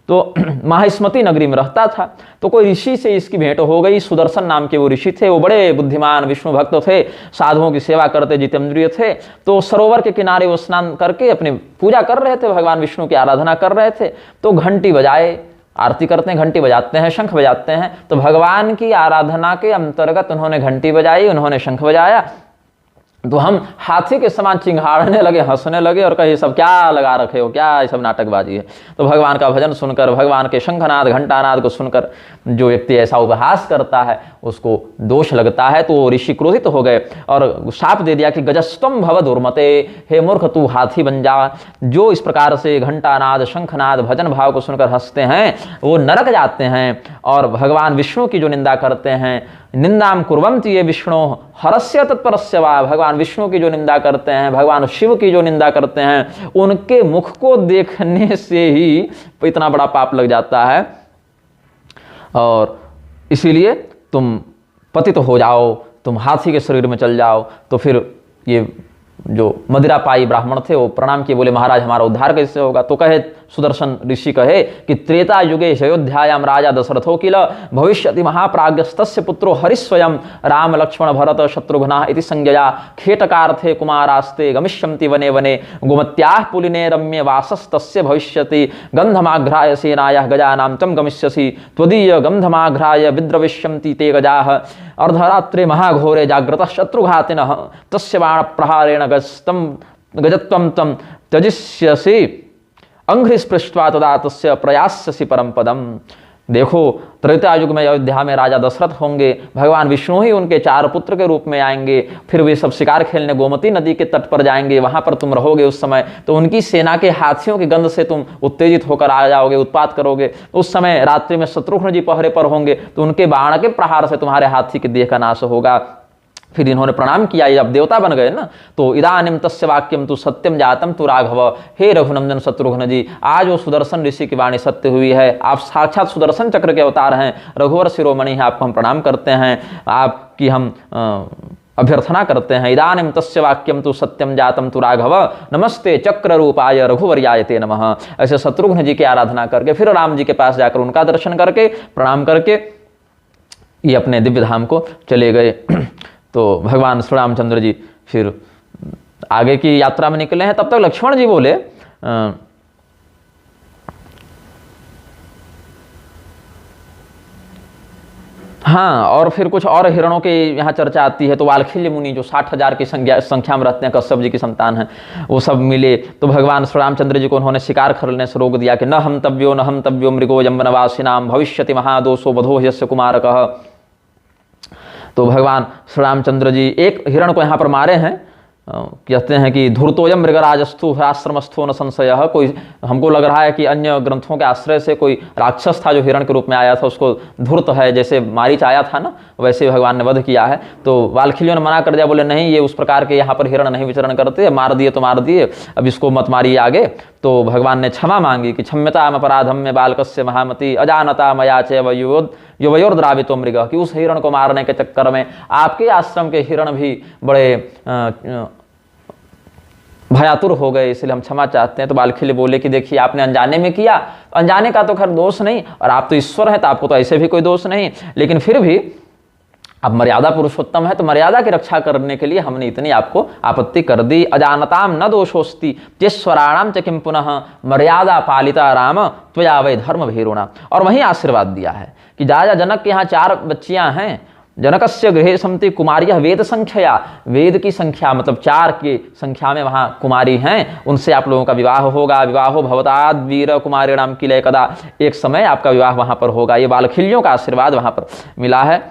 तो माहिष्मति नगरी में रहता था। तो कोई ऋषि से इसकी भेंट हो गई। सुदर्शन नाम के वो ऋषि थे, वो बड़े बुद्धिमान विष्णु भक्त थे, साधुओं की सेवा करते, जितेंद्रिय थे। तो सरोवर के किनारे वो स्नान करके अपनी पूजा कर रहे थे, भगवान विष्णु की आराधना कर रहे थे। तो घंटी बजाए, आरती करते हैं, घंटी बजाते हैं, शंख बजाते हैं। तो भगवान की आराधना के अंतर्गत उन्होंने घंटी बजाई, उन्होंने शंख बजाया। तो हम हाथी के समान चिंघाड़ने लगे, हंसने लगे और कहे सब क्या लगा रखे हो, क्या ये सब नाटकबाजी है। तो भगवान का भजन सुनकर, भगवान के शंखनाद घंटानाद को सुनकर जो व्यक्ति ऐसा उपहास करता है उसको दोष लगता है। तो ऋषि क्रोधित हो गए और शाप दे दिया कि गजस्तम भव दुर्मते, हे मूर्ख तू हाथी बन जा। जो इस प्रकार से घंटानाद शंखनाद भजन भाव को सुनकर हंसते हैं वो नरक जाते हैं। और भगवान विष्णु की जो निंदा करते हैं, निंदाम कुर्वन्ति ये विष्णु हरस्य तत्परस्य वा, भगवान विष्णु की जो निंदा करते हैं, भगवान शिव की जो निंदा करते हैं, उनके मुख को देखने से ही इतना बड़ा पाप लग जाता है। और इसीलिए तुम पतित हो जाओ, तुम हाथी के शरीर में चल जाओ। तो फिर ये जो मदिरापाई ब्राह्मण थे वो प्रणाम किए, बोले महाराज हमारा उद्धार कैसे होगा। तो कहे सुदर्शन ऋषि कहे कि त्रेता युगे अयोध्यायाम राजा दशरथो किल भविष्यति महाप्राज्ञस्तस्य पुत्रो हरिस्वयं राम लक्ष्मण भरत शत्रुघ्ना इति संज्ञया खेटकार्थे कुमारास्ते गमिष्यन्ति वने वने गोमत्याः पुलिने रम्ये वासस्तस्य भविष्यति गंधमाघ्राय सेनायाः गजानां तं गमिष्यसि त्वदीय गंधमाघ्राय विद्रविष्यन्ति ते गजाः अर्धरात्रे महाघोरे जाग्रतः शत्रुघातिनः तस्य बाणप्रहारेण गजत्वं तं त्यजिष्यसि अंघ्रिस्पृष्ट्वा तदा तस्य प्रयास्यसि परम पदम। देखो त्रेता युग में अयोध्या में राजा दशरथ होंगे, भगवान विष्णु ही उनके 4 पुत्र के रूप में आएंगे। फिर वे सब शिकार खेलने गोमती नदी के तट पर जाएंगे, वहां पर तुम रहोगे। उस समय तो उनकी सेना के हाथियों की गंध से तुम उत्तेजित होकर आ जाओगे, उत्पात करोगे। उस समय रात्रि में शत्रुघ्न जी पहरे पर होंगे, तो उनके बाण के प्रहार से तुम्हारे हाथी के देह का नाश होगा। फिर इन्होंने प्रणाम किया, जब देवता बन गए ना, तो इदानीम तस्य वाक्यम तु सत्यम जातम तु राघव, हे रघुनंदन शत्रुघ्न जी, आज वो सुदर्शन ऋषि की वाणी सत्य हुई है। आप साक्षात सुदर्शन चक्र के अवतार हैं, रघुवर शिरोमणि हैं, आपको हम प्रणाम करते हैं, आपकी हम अभ्यर्थना करते हैं। इदानीम तस्य वाक्यम तु सत्यम जातम तु राघव, नमस्ते चक्र रूपाय रघुवर्याय ते नमः। ऐसे शत्रुघ्न जी की आराधना करके फिर राम जी के पास जाकर उनका दर्शन करके प्रणाम करके ये अपने दिव्य धाम को चले गए। तो भगवान श्री रामचंद्र जी फिर आगे की यात्रा में निकले हैं। तब तक लक्ष्मण जी बोले हाँ, और फिर कुछ और हिरणों के यहाँ चर्चा आती है। तो वाल्खिल्य मुनि जो 60,000 की संख्या में रहते हैं, कश्यप जी की संतान है, वो सब मिले। तो भगवान श्री रामचंद्र जी को उन्होंने शिकार करने से रोक दिया कि न हंतव्यो मृगो यम्बनवासिनाम भविष्यति महादोषो वधो यस्य कुमारकः। तो भगवान श्री रामचंद्र जी एक हिरण को यहाँ पर मारे हैं। कहते हैं कि धूर्तोयम मृगराजस्थु आश्रमस्थो न संशय। कोई हमको लग रहा है कि अन्य ग्रंथों के आश्रय से कोई राक्षस था जो हिरण के रूप में आया था, उसको धूर्त है, जैसे मारीच आया था ना, वैसे भगवान ने वध किया है। तो वाल्खिल्यों ने मना कर दिया, बोले नहीं, ये उस प्रकार के यहाँ पर हिरण नहीं विचरण करते, मार दिए तो मार दिए, अब इसको मत मारिए आगे। तो भगवान ने क्षमा मांगी कि क्षम्यताम अपराधम में बालकस्य महामति अजानता मया चैव युवयोर्द्रावितो मृग, कि उस हिरण को मारने के चक्कर में आपके आश्रम के हिरण भी बड़े भयातुर हो गए, इसलिए हम क्षमा चाहते हैं। तो बालखिल्य बोले कि देखिए आपने अनजाने में किया, अनजाने का तो खैर दोष नहीं, और आप तो ईश्वर हैं तो आपको तो ऐसे भी कोई दोष नहीं, लेकिन फिर भी अब मर्यादा पुरुषोत्तम है तो मर्यादा की रक्षा करने के लिए हमने इतनी आपको आपत्ति कर दी। अजानताम न दोषोस्ति चेश्वराणाम च किम पुनः मर्यादा पालिता राम त्वया वै धर्म भीरुणा। और वहीं आशीर्वाद दिया है कि राजा जनक के यहाँ 4 बच्चियां हैं। जनकस्य गृहे संति कुमारियः वेद संख्या, वेद की संख्या मतलब 4 की संख्या में वहाँ कुमारी हैं, उनसे आप लोगों का विवाह होगा। विवाहो भवताद वीर कुमारिणाम किले कदा, एक समय आपका विवाह वहाँ पर होगा। ये बालखिल्यों का आशीर्वाद वहाँ पर मिला है।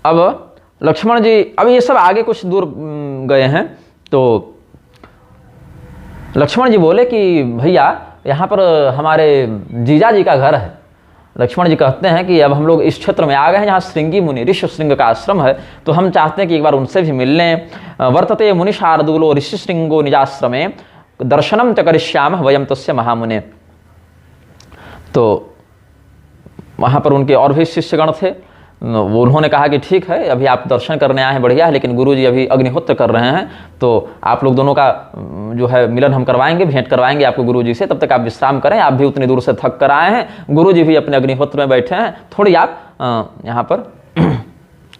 अब लक्ष्मण जी, अब ये सब आगे कुछ दूर गए हैं, तो लक्ष्मण जी बोले कि भैया यहाँ पर हमारे जीजा जी का घर है। लक्ष्मण जी कहते हैं कि अब हम लोग इस क्षेत्र में आ गए हैं जहाँ श्रृंगी मुनि ऋषि श्रृंग का आश्रम है, तो हम चाहते हैं कि एक बार उनसे भी मिल लें। वर्तते मुनि शार्दूलो ऋषि श्रृंगो निजाश्रमे दर्शनम च करिष्यामः वयम तस्य महामुने। तो वहाँ पर उनके और भी शिष्यगण थे, वो उन्होंने कहा कि ठीक है, अभी आप दर्शन करने आए हैं बढ़िया है, लेकिन गुरुजी अभी अग्निहोत्र कर रहे हैं, तो आप लोग दोनों का जो है मिलन हम करवाएंगे, भेंट करवाएंगे आपको गुरुजी से, तब तक आप विश्राम करें, आप भी उतनी दूर से थक कर आए हैं, गुरुजी भी अपने अग्निहोत्र में बैठे हैं, थोड़ी आप यहाँ पर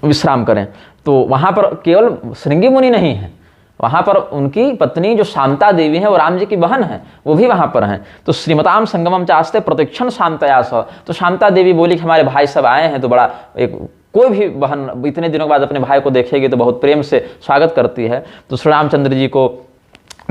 विश्राम करें। तो वहाँ पर केवल श्रृंगी मुनि नहीं है, वहाँ पर उनकी पत्नी जो शांता देवी है, वो राम जी की बहन है, वो भी वहाँ पर हैं। तो श्रीमताम संगमम चास्ते प्रतीक्षण शांतया स, तो शांता देवी बोली कि हमारे भाई सब आए हैं, तो बड़ा एक कोई भी बहन इतने दिनों के बाद अपने भाई को देखेगी तो बहुत प्रेम से स्वागत करती है। तो श्री रामचंद्र जी को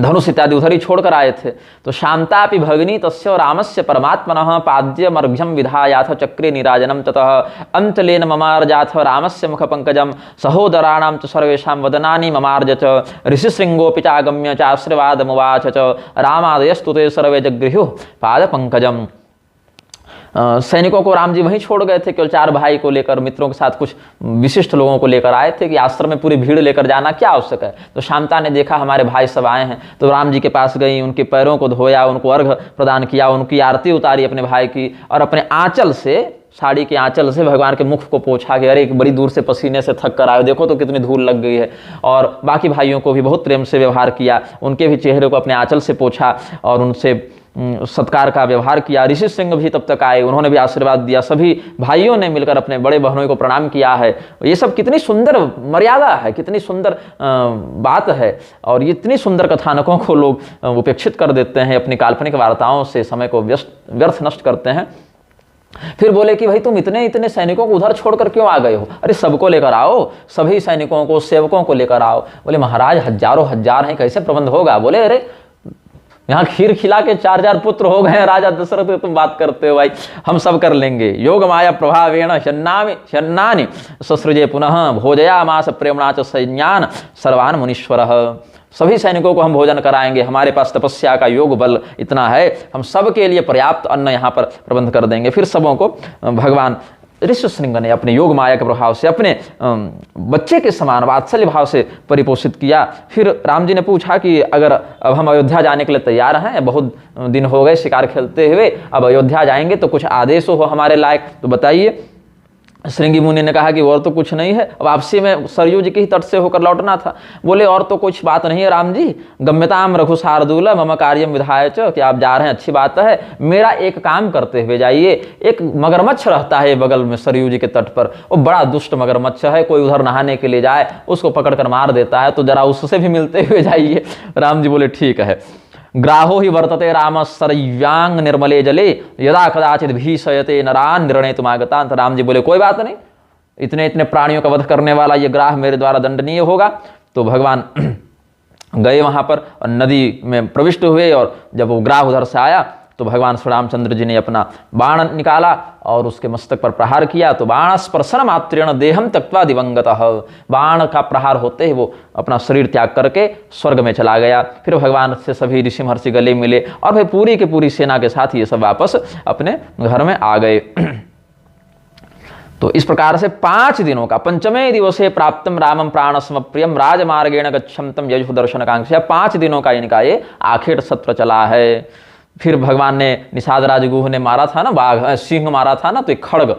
धनुष इत्यादि उधर ही छोड़कर आए थे। तो शांतापि भगिनी तस्य रामस्य परमात्मनः पाद्यमर्घ्यम विधायाथ चक्रे निराजनम ततः अंतलेन ममार्जाथ रामस्य मुखपंकजम सहोदराणां च सर्वेषां वदनानि ममार्ज च ऋषिशृंगोऽपि चागम्य चाश्रवादमुवाच च रामादयस्तु ते सर्वे जगृहुः पादपंकजम। सैनिकों को राम जी वहीं छोड़ गए थे, केवल 4 भाई को लेकर, मित्रों के साथ कुछ विशिष्ट लोगों को लेकर आए थे कि आश्रम में पूरी भीड़ लेकर जाना क्या आवश्यक है। तो शांता ने देखा हमारे भाई सब आए हैं, तो राम जी के पास गई, उनके पैरों को धोया, उनको अर्घ प्रदान किया, उनकी आरती उतारी अपने भाई की, और अपने आंचल से, साड़ी के आंचल से भगवान के मुख को पोंछा कि अरे बड़ी दूर से पसीने से थक कर आए, देखो तो कितनी धूल लग गई है। और बाकी भाइयों को भी बहुत प्रेम से व्यवहार किया, उनके भी चेहरे को अपने आंचल से पोंछा और उनसे सत्कार का व्यवहार किया। ऋषि सिंह भी तब तक आए, उन्होंने भी आशीर्वाद दिया, सभी भाइयों ने मिलकर अपने बड़े बहनों को प्रणाम किया है। ये सब कितनी सुंदर मर्यादा है, कितनी सुंदर बात है, और ये इतनी सुंदर कथानकों को लोग उपेक्षित कर देते हैं, अपनी काल्पनिक वार्ताओं से समय को व्यर्थ नष्ट करते हैं। फिर बोले कि भाई तुम इतने सैनिकों को उधर छोड़कर क्यों आ गए हो? अरे सबको लेकर आओ, सभी सैनिकों को, सेवकों को लेकर आओ। बोले महाराज हजारों हजार हैं, कैसे प्रबंध होगा? बोले अरे यहाँ खीर खिला के 4 पुत्र हो गए राजा दशरथ, तुम बात करते हो भाई, हम सब कर लेंगे। योग माया प्रभावेण शन्नानि ससृजे पुनः भोजयामास प्रेमणा च सैन्यान सर्वान मुनीश्वरः। सभी सैनिकों को हम भोजन कराएंगे, हमारे पास तपस्या का योग बल इतना है, हम सब के लिए पर्याप्त अन्न यहाँ पर प्रबंध कर देंगे। फिर सबों को भगवान ऋषिशृंग ने अपने योग माया के प्रभाव से, अपने बच्चे के समान वात्सल्य भाव से परिपोषित किया। फिर राम जी ने पूछा कि अगर अब हम अयोध्या जाने के लिए तैयार हैं, बहुत दिन हो गए शिकार खेलते हुए, अब अयोध्या जाएंगे तो कुछ आदेश हो हमारे लायक, तो बताइए। श्रृंगी मुनि ने कहा कि और तो कुछ नहीं है, अब वापसी में सरयू जी के ही तट से होकर लौटना था। बोले और तो कुछ बात नहीं है राम जी, गम्यताम रघु शार्दूल मम कार्यम विधाय च, कि आप जा रहे हैं अच्छी बात है, मेरा एक काम करते हुए जाइए। एक मगरमच्छ रहता है बगल में सरयू जी के तट पर, वो बड़ा दुष्ट मगरमच्छ है, कोई उधर नहाने के लिए जाए उसको पकड़ कर मार देता है, तो जरा उससे भी मिलते हुए जाइए। राम जी बोले ठीक है। ग्राहो ही वर्तते राम सरय्यांग निर्मले जले यदा कदाचित भीषयते नरान निर्णय तुमागता। राम जी बोले कोई बात नहीं, इतने प्राणियों का वध करने वाला ये ग्राह मेरे द्वारा दंडनीय होगा। तो भगवान गए वहां पर, नदी में प्रविष्ट हुए, और जब वो ग्राह उधर से आया तो भगवान श्री रामचंद्र जी ने अपना बाण निकाला और उसके मस्तक पर प्रहार किया। तो बाण स्पर्शन मात्रेण देहम त्यक्त्वा दिवंगतः, बाण का प्रहार होते ही वो अपना शरीर त्याग करके स्वर्ग में चला गया। फिर भगवान से सभी ऋषि महर्षि गले मिले, और भाई पूरी की पूरी सेना के साथ ये सब वापस अपने घर में आ गए। तो इस प्रकार से 5 दिनों का, पंचमे दिवसे प्राप्तम रामम प्राणस्म प्रियम राजमार्गेण गच्छन्तम यजुः दर्शनकांक्षया, 5 दिनों का इनका ये आखिर सत्र चला है। फिर भगवान ने, निषाद राजगुह ने मारा था ना, बाघ सिंह मारा था ना, तो एक खड्ग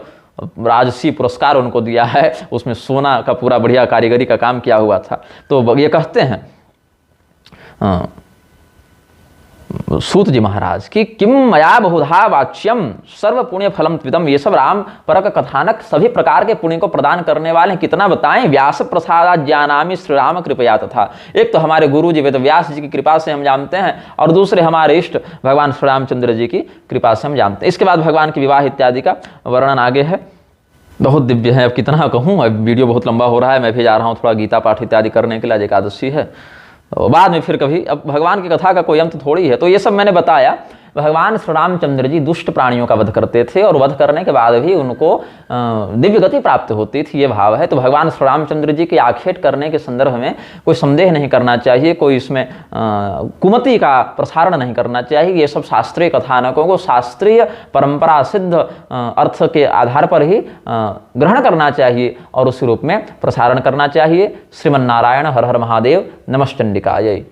राजसी पुरस्कार उनको दिया है, उसमें सोना का पूरा बढ़िया कारीगरी का काम किया हुआ था। तो ये कहते हैं सूत जी महाराज कि किम मया बहुधा वाच्यम सर्व पुण्य फलम त्विदम, ये सब राम परक कथानक सभी प्रकार के पुण्य को प्रदान करने वाले हैं, कितना बताएं। व्यास प्रसादा ज्ञानामि श्री राम कृपया तथा, एक तो हमारे गुरु जी वेद व्यास जी की कृपा से हम जानते हैं, और दूसरे हमारे इष्ट भगवान श्री रामचंद्र जी की कृपा से हम जानते हैं। इसके बाद भगवान के विवाह इत्यादि का वर्णन आगे है, बहुत दिव्य है। अब कितना कहूँ, अब वीडियो बहुत लंबा हो रहा है, मैं भी जा रहा हूँ थोड़ा गीता पाठ इत्यादि करने के लिए, आज एकादशी है, तो बाद में फिर कभी, अब भगवान की कथा का कोई अंत थोड़ी है। तो ये सब मैंने बताया। भगवान श्री रामचंद्र जी दुष्ट प्राणियों का वध करते थे, और वध करने के बाद भी उनको दिव्य गति प्राप्त होती थी, ये भाव है। तो भगवान श्री रामचंद्र जी की आखेट करने के संदर्भ में कोई संदेह नहीं करना चाहिए, कोई इसमें कुमति का प्रसारण नहीं करना चाहिए। ये सब शास्त्रीय कथानकों को शास्त्रीय परंपरा सिद्ध अर्थ के आधार पर ही ग्रहण करना चाहिए और उसी रूप में प्रसारण करना चाहिए। श्रीमन्नारायण हर हर महादेव, नमश्चंडिकाय।